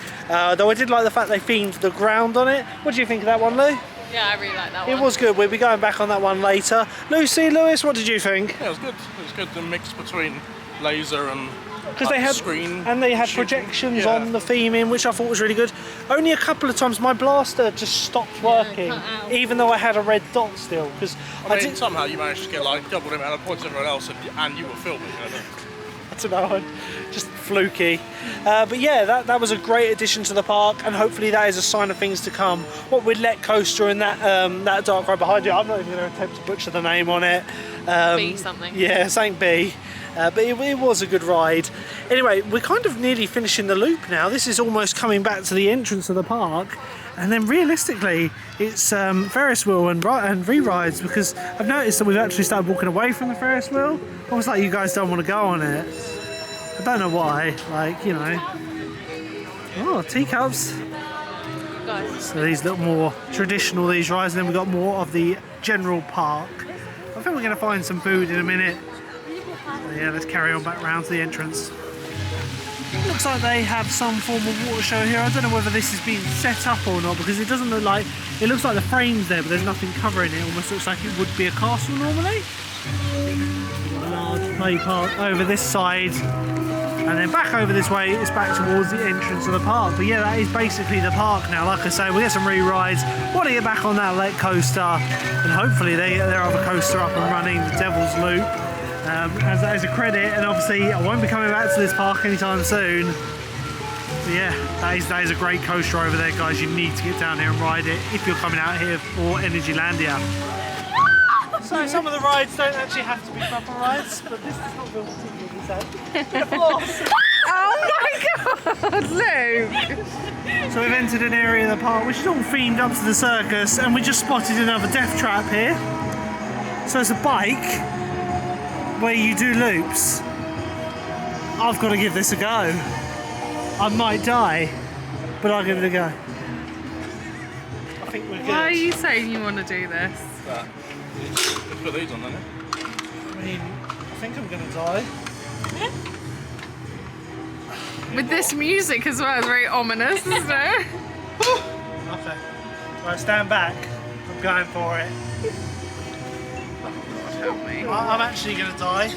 Though I did like the fact they themed the ground on it. What do you think of that one, Lou? Yeah, I really like that one. It was good. We'll be going back on that one later. Lucy, Lewis, what did you think? Yeah, it was good. It was good, the mix between laser and Because they had screen and they had shooting. projections Yeah. on the theming, which I thought was really good. Only a couple of times my blaster just stopped working, cut out. even though I had a red dot still. Because I mean, somehow you managed to get like double the amount of points as everyone else, and you were filming. You know? I don't know, just fluky. But yeah, that was a great addition to the park, and hopefully that is a sign of things to come. What with Lech Coaster and that dark ride behind you, I'm not even going to attempt to butcher the name on it. B something. Yeah, Saint B. But it was a good ride. Anyway, we're kind of nearly finishing the loop now. This is almost coming back to the entrance of the park. And then realistically, it's Ferris wheel and re-rides, because I've noticed that we've actually started walking away from the Ferris wheel. Almost like you guys don't want to go on it. I don't know why, like, you know. Oh, teacups. Guys. So these look more traditional, these rides, and then we've got more of the general park. I think we're going to find some food in a minute. So yeah, let's carry on back round to the entrance. Looks like they have some form of water show here. I don't know whether this is being set up or not, because it doesn't look like, it looks like the frame's there, but there's nothing covering it. Almost looks like it would be a castle normally. A large play park over this side, and then back over this way, it's back towards the entrance of the park. But yeah, that is basically the park now. Like I say, we get some re-rides, want to get back on that Lech Coaster, and hopefully they get their other coaster up and running, the Devil's Loop. As a credit, and obviously I won't be coming back to this park anytime soon. But yeah, that is a great coaster over there, guys. You need to get down here and ride it if you're coming out here for Energylandia. So some of the rides don't actually have to be proper rides, but this does not feel particularly safe. Oh my god, Luke! So we've entered an area of the park which is all themed up to the circus, and we just spotted another death trap here. So it's a bike where you do loops. I've got to give this a go. I might die, but I'll give it a go. I think we're good. Why are you saying you want to do this? Let's put these on, then. I mean, I think I'm going to die. With this music as well, it's very ominous, isn't it? Okay. Right, stand back. I'm going for it. Help me. I'm actually going to die.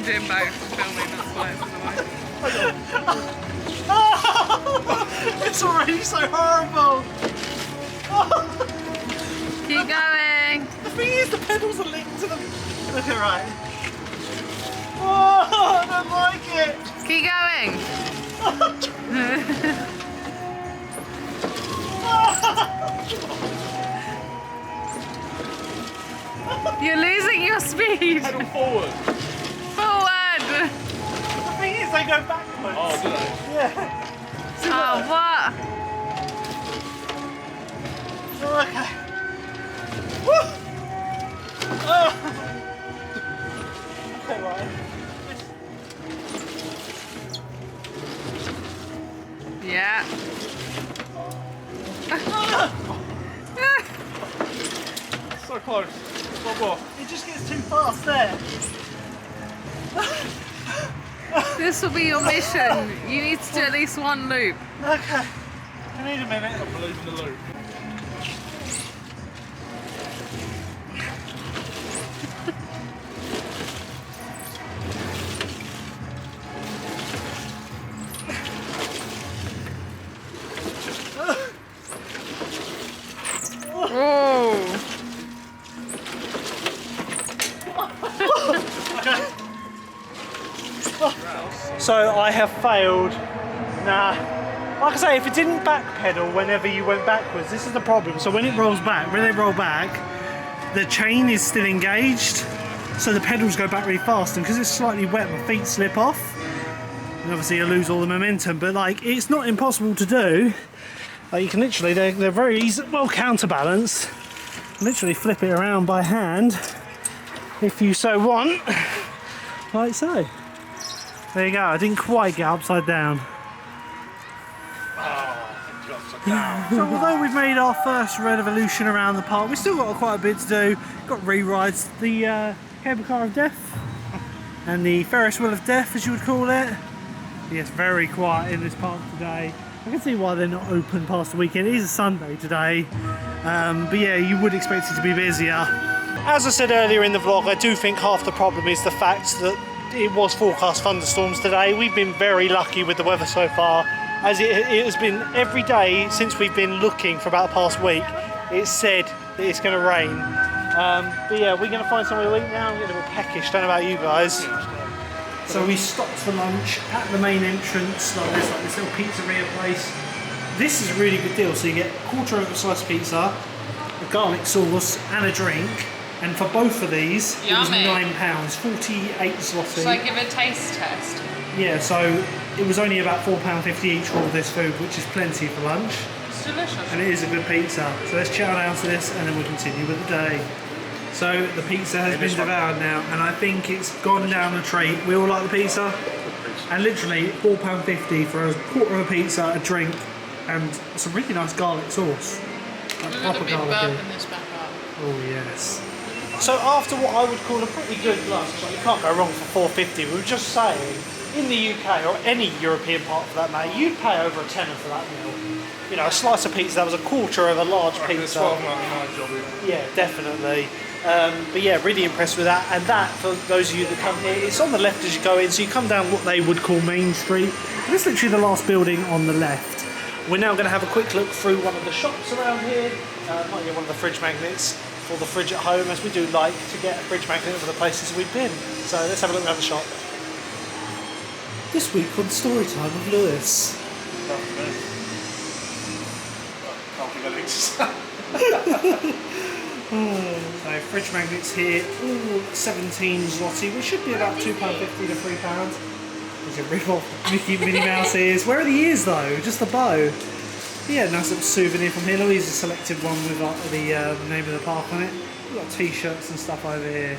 I'm doing both. Filming, that's why it's in the way. It's already so horrible. Keep going. The thing is, the pedals are linked to them. Look at right. Oh, I don't like it. Keep going. You're losing your speed. Pedal forward. Forward. The thing is, they go backwards. Oh, do they? Yeah. Oh, what? Okay. Woo! Oh. Okay, right. Yeah. So close. One more. It just gets too fast there. This will be your mission. You need to do at least one loop. Okay. I need a minute. I believe in the loop. Oh. So I have failed. Nah. Like I say, if it didn't backpedal whenever you went backwards, this is the problem. So when it rolls back, when they roll back, the chain is still engaged. So the pedals go back really fast, and because it's slightly wet, my feet slip off. And obviously you lose all the momentum, but like, it's not impossible to do. Like, you can literally, they're very easy, well counterbalanced. Literally flip it around by hand, if you so want, like so. There you go, I didn't quite get upside down. So although we've made our first revolution around the park, we've still got quite a bit to do. Got re-rides, the cable car of death, and the Ferris wheel of death, as you would call it. Yes, very quiet in this park today. I can see why they're not open past the weekend. It is a Sunday today, but yeah, you would expect it to be busier. As I said earlier in the vlog, I do think half the problem is the fact that it was forecast thunderstorms today. We've been very lucky with the weather so far, as it has been every day since we've been looking for about the past week. It's said that it's going to rain. But yeah, we're going to find somewhere to eat now. I'm getting a bit peckish, don't know about you guys. So we stopped for lunch at the main entrance, like this little pizzeria place. This is a really good deal. So you get a quarter of a slice of pizza, a garlic sauce, and a drink. And for both of these, it was Yummy. £9, 48 zloty. Should I give a taste test? Yeah, so it was only about £4.50 each for all this food, which is plenty for lunch. It's delicious. And it is a good pizza. So let's chow down to this and then we'll continue with the day. So the pizza has been devoured now, and I think it's gone down a treat. We all like the pizza, and literally £4.50 for a quarter of a pizza, a drink, and some really nice garlic sauce. Like proper garlic. this back up. Oh yes. So after what I would call a pretty good lunch, like you can't go wrong for £4.50. We were just saying, in the UK or any European park for that matter, you'd pay over a tenner for that meal. You know, a slice of pizza that was a quarter of a large pizza. £12.99 job. Yeah, definitely. But yeah, really impressed with that. And that, for those of you that come here, it's on the left as you go in. So you come down what they would call Main Street. And it's literally the last building on the left. We're now going to have a quick look through one of the shops around here. Might get one of the fridge magnets for the fridge at home, as we do like to get a fridge magnet for the places we've been. So let's have a look around the shop. This week on Storytime of Lewis. Can't give a link. So fridge magnets here, all 17 zloty, which should be about £2.50 to £3. There's a rip-off Minnie Mouse ears. Where are the ears though? Just the bow. Yeah, nice little souvenir from here. Louise has selected one with the name of the park on it. We've got t-shirts and stuff over here.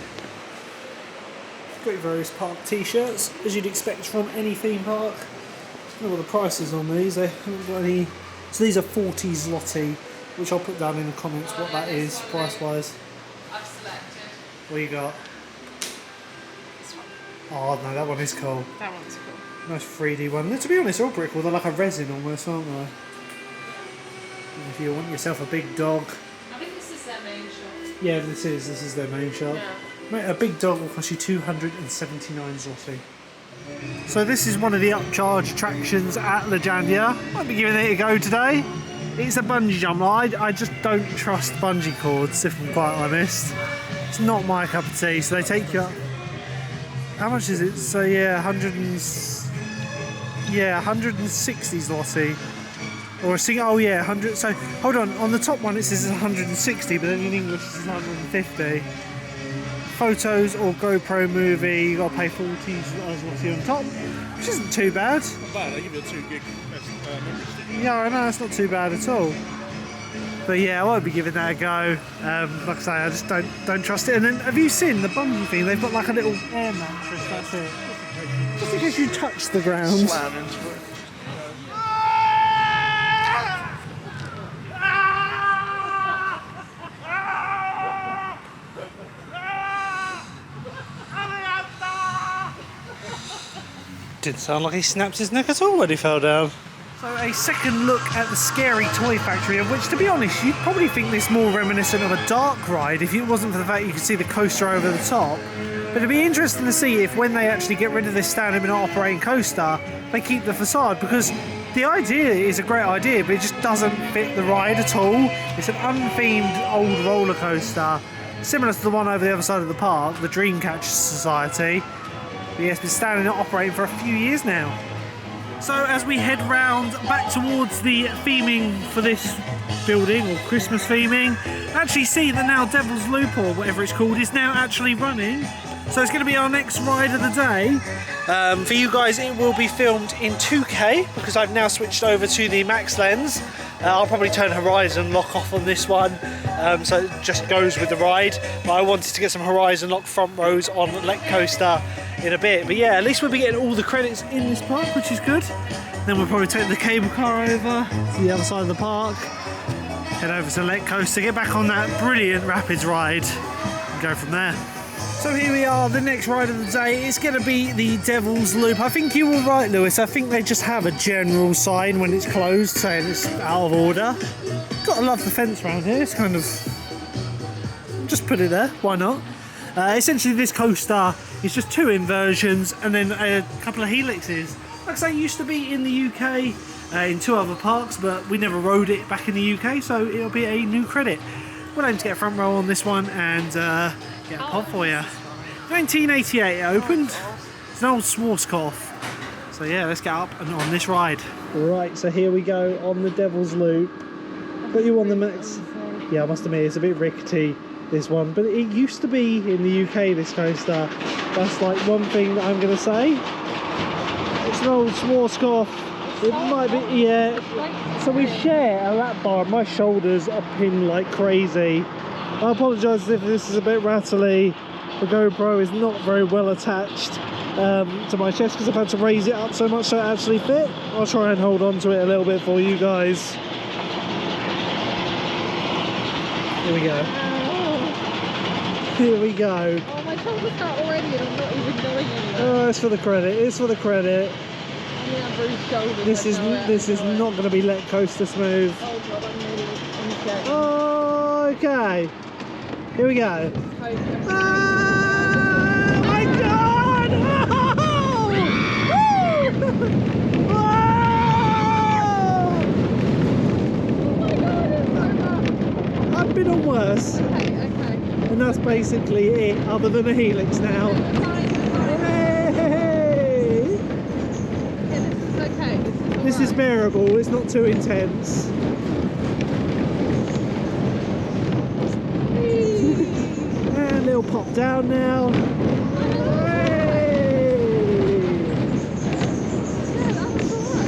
Got your various park t-shirts, as you'd expect from any theme park. I don't know what the price is on these. They haven't got any. So these are 40 zloty, which I'll put down in the comments what that is price-wise. I've selected What you got? this one. Oh no, that one is cool. That one's cool. Nice 3D one. To be honest, they're all pretty cool. They're like a resin almost, aren't they? And if you want yourself a big dog. I think this is their main shop. Yeah, this is their main shop. Yeah. Mate, a big dog will cost you 279 zloty. So this is one of the upcharge attractions at Legendia. I'll be giving it a go today. It's a bungee jump. I just don't trust bungee cords, if I'm quite honest. It's not my cup of tea. So they take you up. How much is it? So yeah, 160 zloty. Or a single, oh yeah, 100. So hold on the top one it says 160, but then in English it's 150. Photos or GoPro movie, you gotta pay 40 zloty on top, which isn't too bad. Not bad, they give you a 2 gig membership. Yeah, I know, it's not too bad at all. But yeah, I won't be giving that a go. Like I say, I just don't trust it. And then, have you seen the bungee thing? They've got like a little air mattress, that's it. Just in case you touch the ground. Slam into it. Didn't sound like he snapped his neck at all when he fell down. So a second look at the scary toy factory, of which, to be honest, you'd probably think this more reminiscent of a dark ride if it wasn't for the fact you could see the coaster over the top. But it'd be interesting to see if when they actually get rid of this standard not operating coaster, they keep the facade, because the idea is a great idea, but it just doesn't fit the ride at all. It's an unthemed old roller coaster, similar to the one over the other side of the park, the Dreamcatcher Society. But yeah, it's been standing and operating for a few years now. So as we head round back towards the theming for this building, or Christmas theming, actually see that now Devil's Loop, or whatever it's called, is now actually running. So it's going to be our next ride of the day. For you guys, it will be filmed in 2K because I've now switched over to the max lens. I'll probably turn Horizon Lock off on this one, so it just goes with the ride. But I wanted to get some Horizon Lock front rows on Lech Coaster in a bit. But yeah, at least we'll be getting all the credits in this park, which is good. Then we'll probably take the cable car over to the other side of the park, head over to Lech Coaster, get back on that brilliant Rapids ride, and go from there. So here we are, the next ride of the day. It's going to be the Devil's Loop. I think you were right, Lewis. I think they just have a general sign when it's closed saying it's out of order. Gotta love the fence around here. It's kind of... just put it there. Why not? Essentially, this coaster is just 2 inversions and then a couple of helixes. Like I say, it used to be in the UK in 2 other parks, but we never rode it back in the UK, so it'll be a new credit. We'll aim to get a front row on this one and... get a pop for you. 1988 it opened. It's an old Schwarzkopf. So yeah, let's get up and on this ride. Right, so here we go on the Devil's Loop. Got you on the max. Yeah, I must admit it's a bit rickety, this one, but it used to be in the UK, this coaster. That's like one thing that I'm going to say. It's an old Schwarzkopf. It might be, yeah. So we share a lap bar. My shoulders are pinned like crazy. I apologise if this is a bit rattly. The GoPro is not very well attached to my chest because I've had to raise it up so much so it actually fit. I'll try and hold on to it a little bit for you guys. Here we go. Here we go. Oh, my shoulders start already and I'm not even going anywhere. Oh, it's for the credit. It's for the credit. Yeah, bruised shoulders. This is not going to be Lech Coaster smooth. Oh god, I'm scared. Oh, okay. Here we go. Oh my god! Oh! I've been on worse. Okay. And that's basically it, other than a helix now. Hey! Yeah, this is okay. This is bearable, it's not too intense. And it'll pop down now.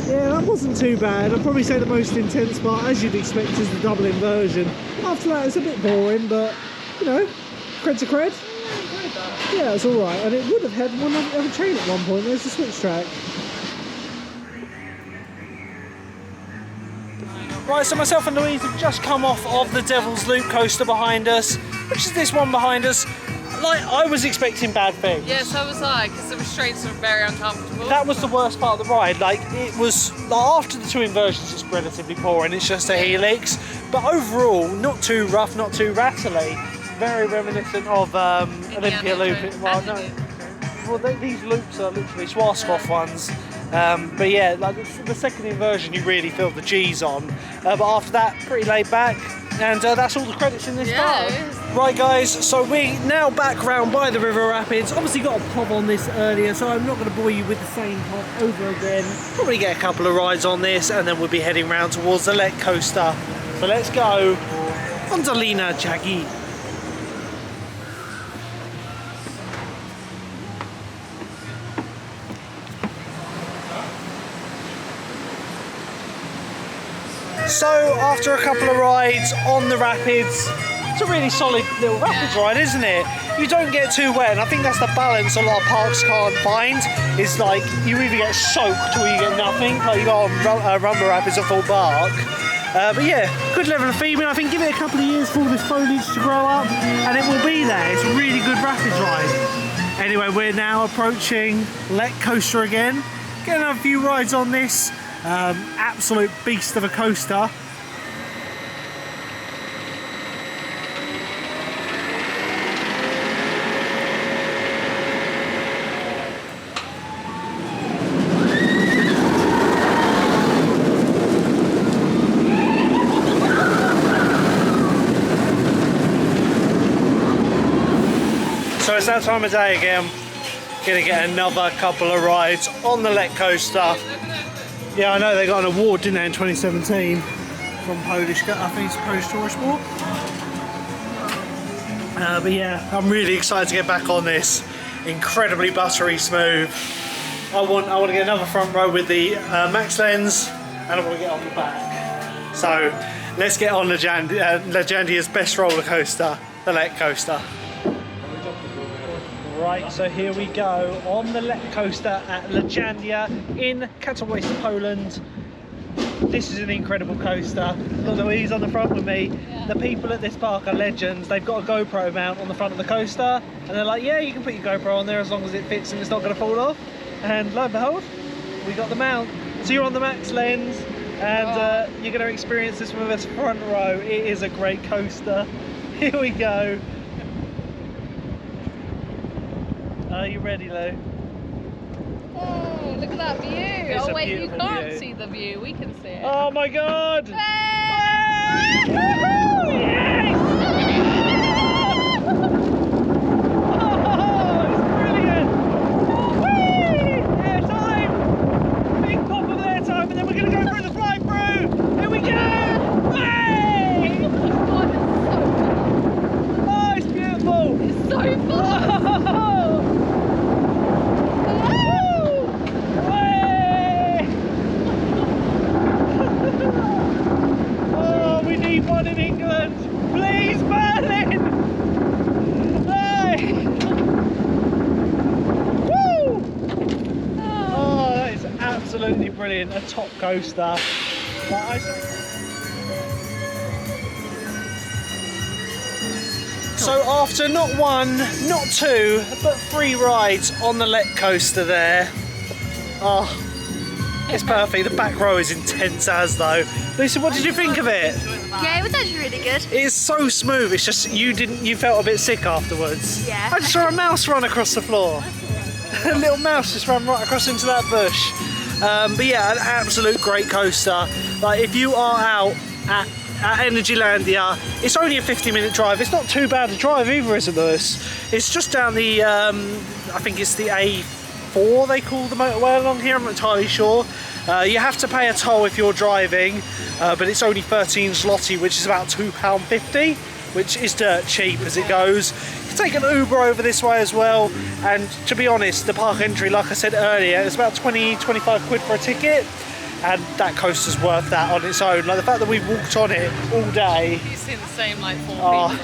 Yeah, that wasn't too bad. I'd probably say the most intense part, as you'd expect, is the double inversion. After that, it's a bit boring, but, you know, cred to cred. Yeah, it's alright. And it would have had one other train at one point. There's the switch track. Right, so myself and Louise have just come off of the Devil's Loop coaster behind us, which is this one behind us. Like, I was expecting bad things. Yeah, so was I, because the restraints were very uncomfortable. That was the worst part of the ride. Like, it was, like, after the 2 inversions, it's relatively poor and it's just a helix. But overall, not too rough, not too rattly. very reminiscent of Olympia Loop. Well, no, well, these loops are literally Schwarzkopf ones. But yeah, like the second inversion, you really feel the G's on. But after that, pretty laid back. And that's all the credits in this part. Right guys, so we're now back round by the river rapids. Obviously got a pub on this earlier, so I'm not going to bore you with the same pub over again. Probably get a couple of rides on this, and then we'll be heading round towards the Lech Coaster. So let's go on to Legendia. So after a couple of rides on the rapids, it's a really solid little rapids ride, isn't it? You don't get too wet, and I think that's the balance a lot of parks can't find. It's like you either get soaked or you get nothing. Like you got on Rumble Rapids at full bark. But yeah, good level of feeding. I think give it a couple of years for all this foliage to grow up, and it will be there. It's a really good rapids ride. Anyway, we're now approaching Lech Coaster again. Getting a few rides on this. Absolute beast of a coaster. So it's that time of day again. Gonna get another couple of rides on the Lech Coaster. Yeah, I know they got an award, didn't they, in 2017 from Polish, I think it's Polish Tourist Board. But yeah, I'm really excited to get back on this. Incredibly buttery smooth. I want to get another front row with the max lens, and I want to get on the back. So let's get on Legendia's best roller coaster, the Lech Coaster. Right, so here we go on the Lech Coaster at Legendia in Katowice, Poland. This is an incredible coaster. Got Louise on the front with me. Yeah. The people at this park are legends. They've got a GoPro mount on the front of the coaster, and they're like, yeah, you can put your GoPro on there as long as it fits and it's not going to fall off. And lo and behold, we got the mount. So you're on the max lens, and you're going to experience this with us front row. It is a great coaster. Here we go. Are you ready, Lou? Oh, look at that view. It's oh wait, you beautiful can't view. see the view. We can see it. Oh my god! Hey! Yes! Oh, it's brilliant! Whee! Airtime! Big pop of airtime, and then we're going to go through the fly through! Here we go! Hey! Oh, it's beautiful! It's so fun! One in England, please, Berlin! Hey! Woo! Oh, that is absolutely brilliant. A top coaster. So after not one, not two, but 3 rides on the Lech Coaster there. Oh, it's perfect. The back row is intense as though. Lucy, what did you think of it? Yeah, it was actually really good. It is so smooth. It's just you felt a bit sick afterwards. Yeah. I just saw a mouse run across the floor. A little mouse just ran right across into that bush. But yeah, an absolute great coaster. Like if you are out at Energylandia, it's only a 50-minute drive. It's not too bad a drive either, is it, Lewis? It's just down the I think it's the A4 they call the motorway along here. I'm not entirely sure. You have to pay a toll if you're driving, but it's only 13 zloty, which is about £2.50, which is dirt cheap as it goes. You can take an Uber over this way as well, and to be honest, the park entry, like I said earlier, it's about 20-25 quid for a ticket, and that coaster's worth that on its own. Like the fact that we've walked on it all day. You've seen the same like 4 people around.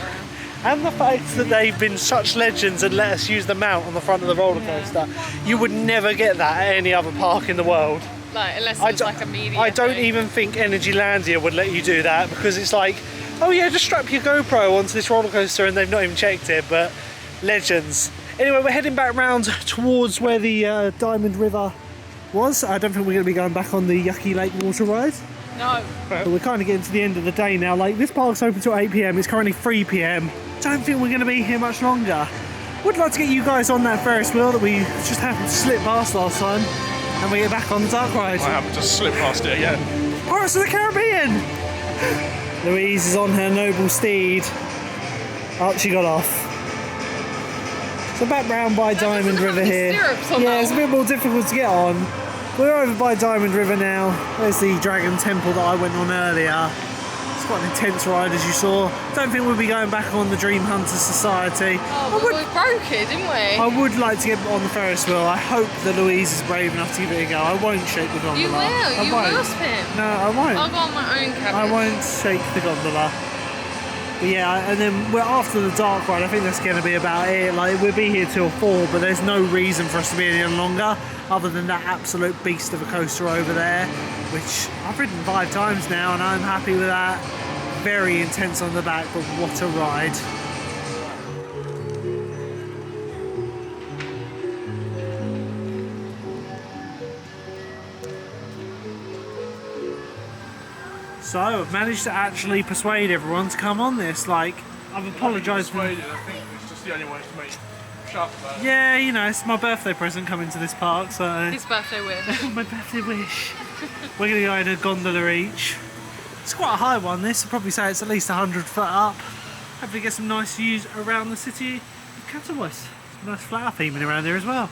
And the fact that they've been such legends and let us use the mount on the front of the roller coaster. You would never get that at any other park in the world. Like, unless it's like a media I don't thing. even think Energylandia would let you do that, because it's like, oh yeah, just strap your GoPro onto this roller coaster, and they've not even checked it, but legends. Anyway, we're heading back round towards where the Diamond River was. I don't think we're going to be going back on the yucky lake water ride. No. But we're kind of getting to the end of the day now. Like, this park's open till 8 PM, it's currently 3 PM. don't think we're going to be here much longer. Would like to get you guys on that Ferris wheel that we just happened to slip past last time, and we get back on the dark ride. I haven't just slipped past it again. Pirates of the Caribbean! Louise is on her noble steed. Oh, she got off. So back round by Diamond River here. Yeah, it's a bit more difficult to get on. We're over by Diamond River now. There's the Dragon Temple that I went on earlier. It's quite an intense ride, as you saw. Don't think we'll be going back on the Dream Hunter Society. Oh, but we broke it, didn't we? I would like to get on the Ferris wheel. I hope that Louise is brave enough to give it a go. I won't shake the gondola. You will. You won't. will spin. No, I won't. I'll go on my own cabin. I won't shake the gondola. But yeah, and then we're after the dark ride. I think that's going to be about it. Like, we'll be here till 4, but there's no reason for us to be any longer, other than that absolute beast of a coaster over there, which I've ridden 5 times now, and I'm happy with that. Very intense on the back, but what a ride. So I've managed to actually persuade everyone to come on this. Like, I've apologised for. I think it's just the only way to make sharp about it. Yeah, you know, it's my birthday present coming to this park, so. His birthday wish. My birthday wish. We're going to go in a gondola each. It's quite a high one, this. I'd probably say it's at least 100 foot up. Hopefully get some nice views around the city of Katowice. Some nice flower theming around here as well.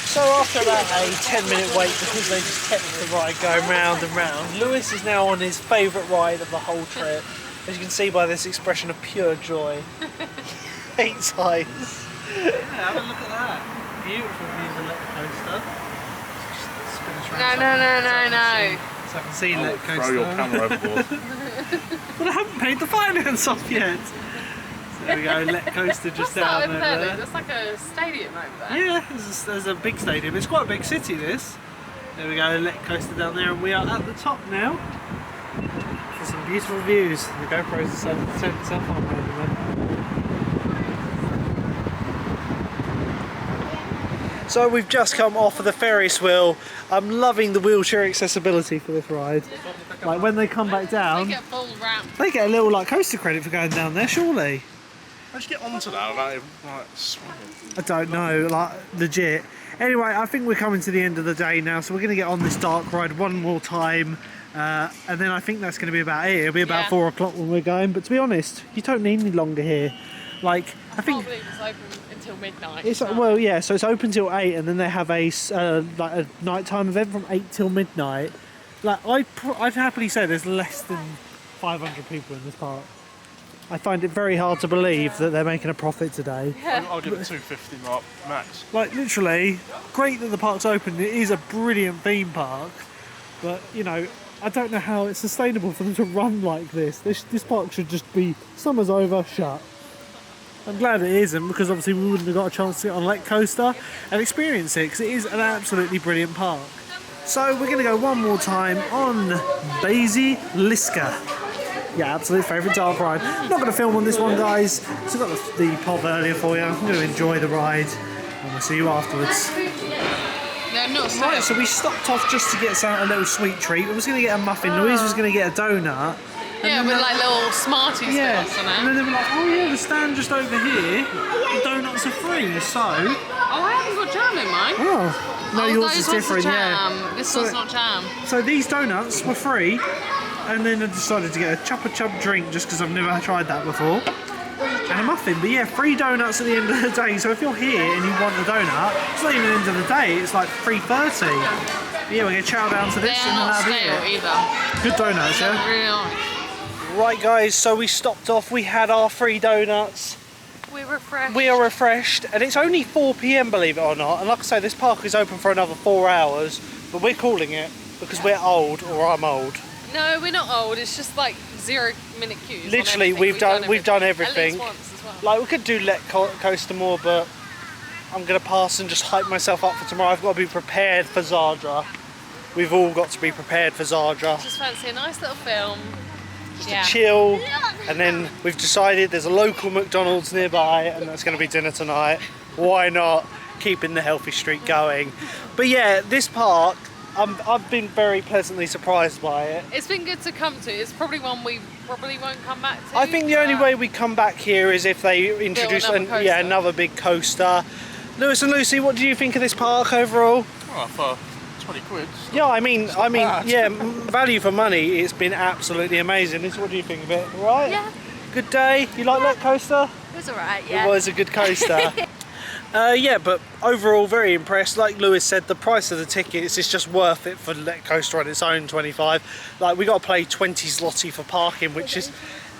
So after about a 10-minute wait, because they just kept the ride going round and round, Lewis is now on his favourite ride of the whole trip. As you can see by this expression of pure joy. 8 sides. Yeah, have a look at that. Beautiful views of Lech Coaster. No. So I can see Lech Coaster. Throw your camera overboard. But I haven't paid the finance off yet. So there we go, Lech Coaster just down there. That's like a stadium over there. Yeah, there's a big stadium. It's quite a big city, this. There we go, Lech Coaster down there, and we are at the top now. For some beautiful views. The GoPro's set itself on there. So we've just come off of the Ferris wheel. I'm loving the wheelchair accessibility for this ride. Like when they come back down, They get full ramp. they get a little like coaster credit for going down there, surely. How'd you get onto that without even like swimming? I don't know, like legit. Anyway, I think we're coming to the end of the day now, so we're going to get on this dark ride one more time. And then I think that's going to be about it. It'll be about 4 o'clock when we're going. But to be honest, you don't need any longer here. Like, I think can't believe it's open until midnight. it's well, yeah. So it's open till 8, and then they have a like a nighttime event from 8 till midnight. Like I'd happily say there's less than 500 people in this park. I find it very hard to believe that they're making a profit today. I'll give it 250 mark max. Like literally, great that the park's open. It is a brilliant theme park, but you know, I don't know how it's sustainable for them to run like this. This park should just be summer's over, shut. I'm glad it isn't, because obviously we wouldn't have got a chance to get on Lech Coaster and experience it, because it is an absolutely brilliant park. So we're going to go one more time on Basiliska. Yeah, absolute favourite dark ride. Not going to film on this one, guys. So I got the pop earlier for you. I'm going to enjoy the ride, and we'll see you afterwards. No, not Right, so we stopped off just to get a little sweet treat. I was going to get a muffin. Louise was going to get a donut. Yeah, with like little Smarties bits on and it. then they were like, oh yeah, the stand just over here, the donuts are free, so... Oh, I haven't got jam in mine. Oh, no, yours is those ones different, are yeah. jam. This So- one's not jam. So these donuts were free, and then I decided to get a Chupa Chup drink just because I've never tried that before, and a muffin. But yeah, free donuts at the end of the day, so if you're here and you want a donut, it's not even the end of the day, it's like 3:30. But yeah, we're going to chow down to this They're and then not have stale it. either. Good donuts, yeah? They're really nice. Right guys, so we stopped off, we had our free donuts. We're refreshed. We are refreshed, and it's only 4 PM, believe it or not. And like I say, this park is open for another 4 hours, but we're calling it because we're old, or I'm old. No, we're not old. It's just like 0-minute queues. Literally, on we've done At everything. least once as well. Like we could do Lech Coaster more, but I'm gonna pass and just hype myself up for tomorrow. I've got to be prepared for Zadra. We've all got to be prepared for Zadra. Just fancy a nice little film. Just to chill, and then we've decided there's a local McDonald's nearby, and that's going to be dinner tonight. Why not? keeping the healthy streak going. But yeah, this park, I've been very pleasantly surprised by it. It's been good to come to. It's probably one we probably won't come back to. I think the only way we come back here is if they introduce another big coaster. Lewis and Lucy, what do you think of this park overall? Oh, for 20 quid. Yeah, I mean, bad. yeah, value for money. It's been absolutely amazing. Lucy, what do you think of it? All right? Yeah. Good day. You like Lech Coaster? It was alright, yeah. It was a good coaster. Yeah, but overall very impressed. Like Lewis said, the price of the tickets is just worth it for Lech Coaster on its own, 25. Like, we got to pay 20 zloty for parking, which is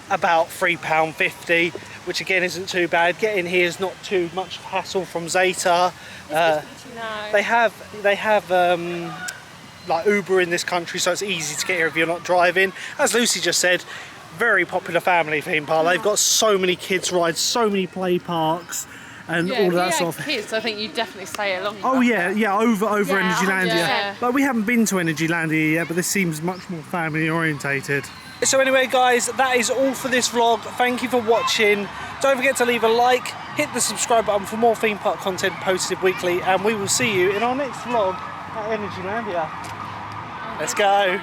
about £3.50, which again isn't too bad. Getting here is not too much hassle from Zeta. No. They have like Uber in this country, so it's easy to get here if you're not driving. As Lucy just said, very popular family theme park. They've got so many kids rides, so many play parks, and all of that sort of. Kids, I think you definitely stay longer. Oh yeah, over Yeah, Energylandia. yeah. But we haven't been to Energylandia yet, but this seems much more family orientated. So anyway guys, that is all for this vlog. Thank you for watching. Don't forget to leave a like, hit the subscribe button for more theme park content posted weekly, and we will see you in our next vlog at Energylandia. Let's go.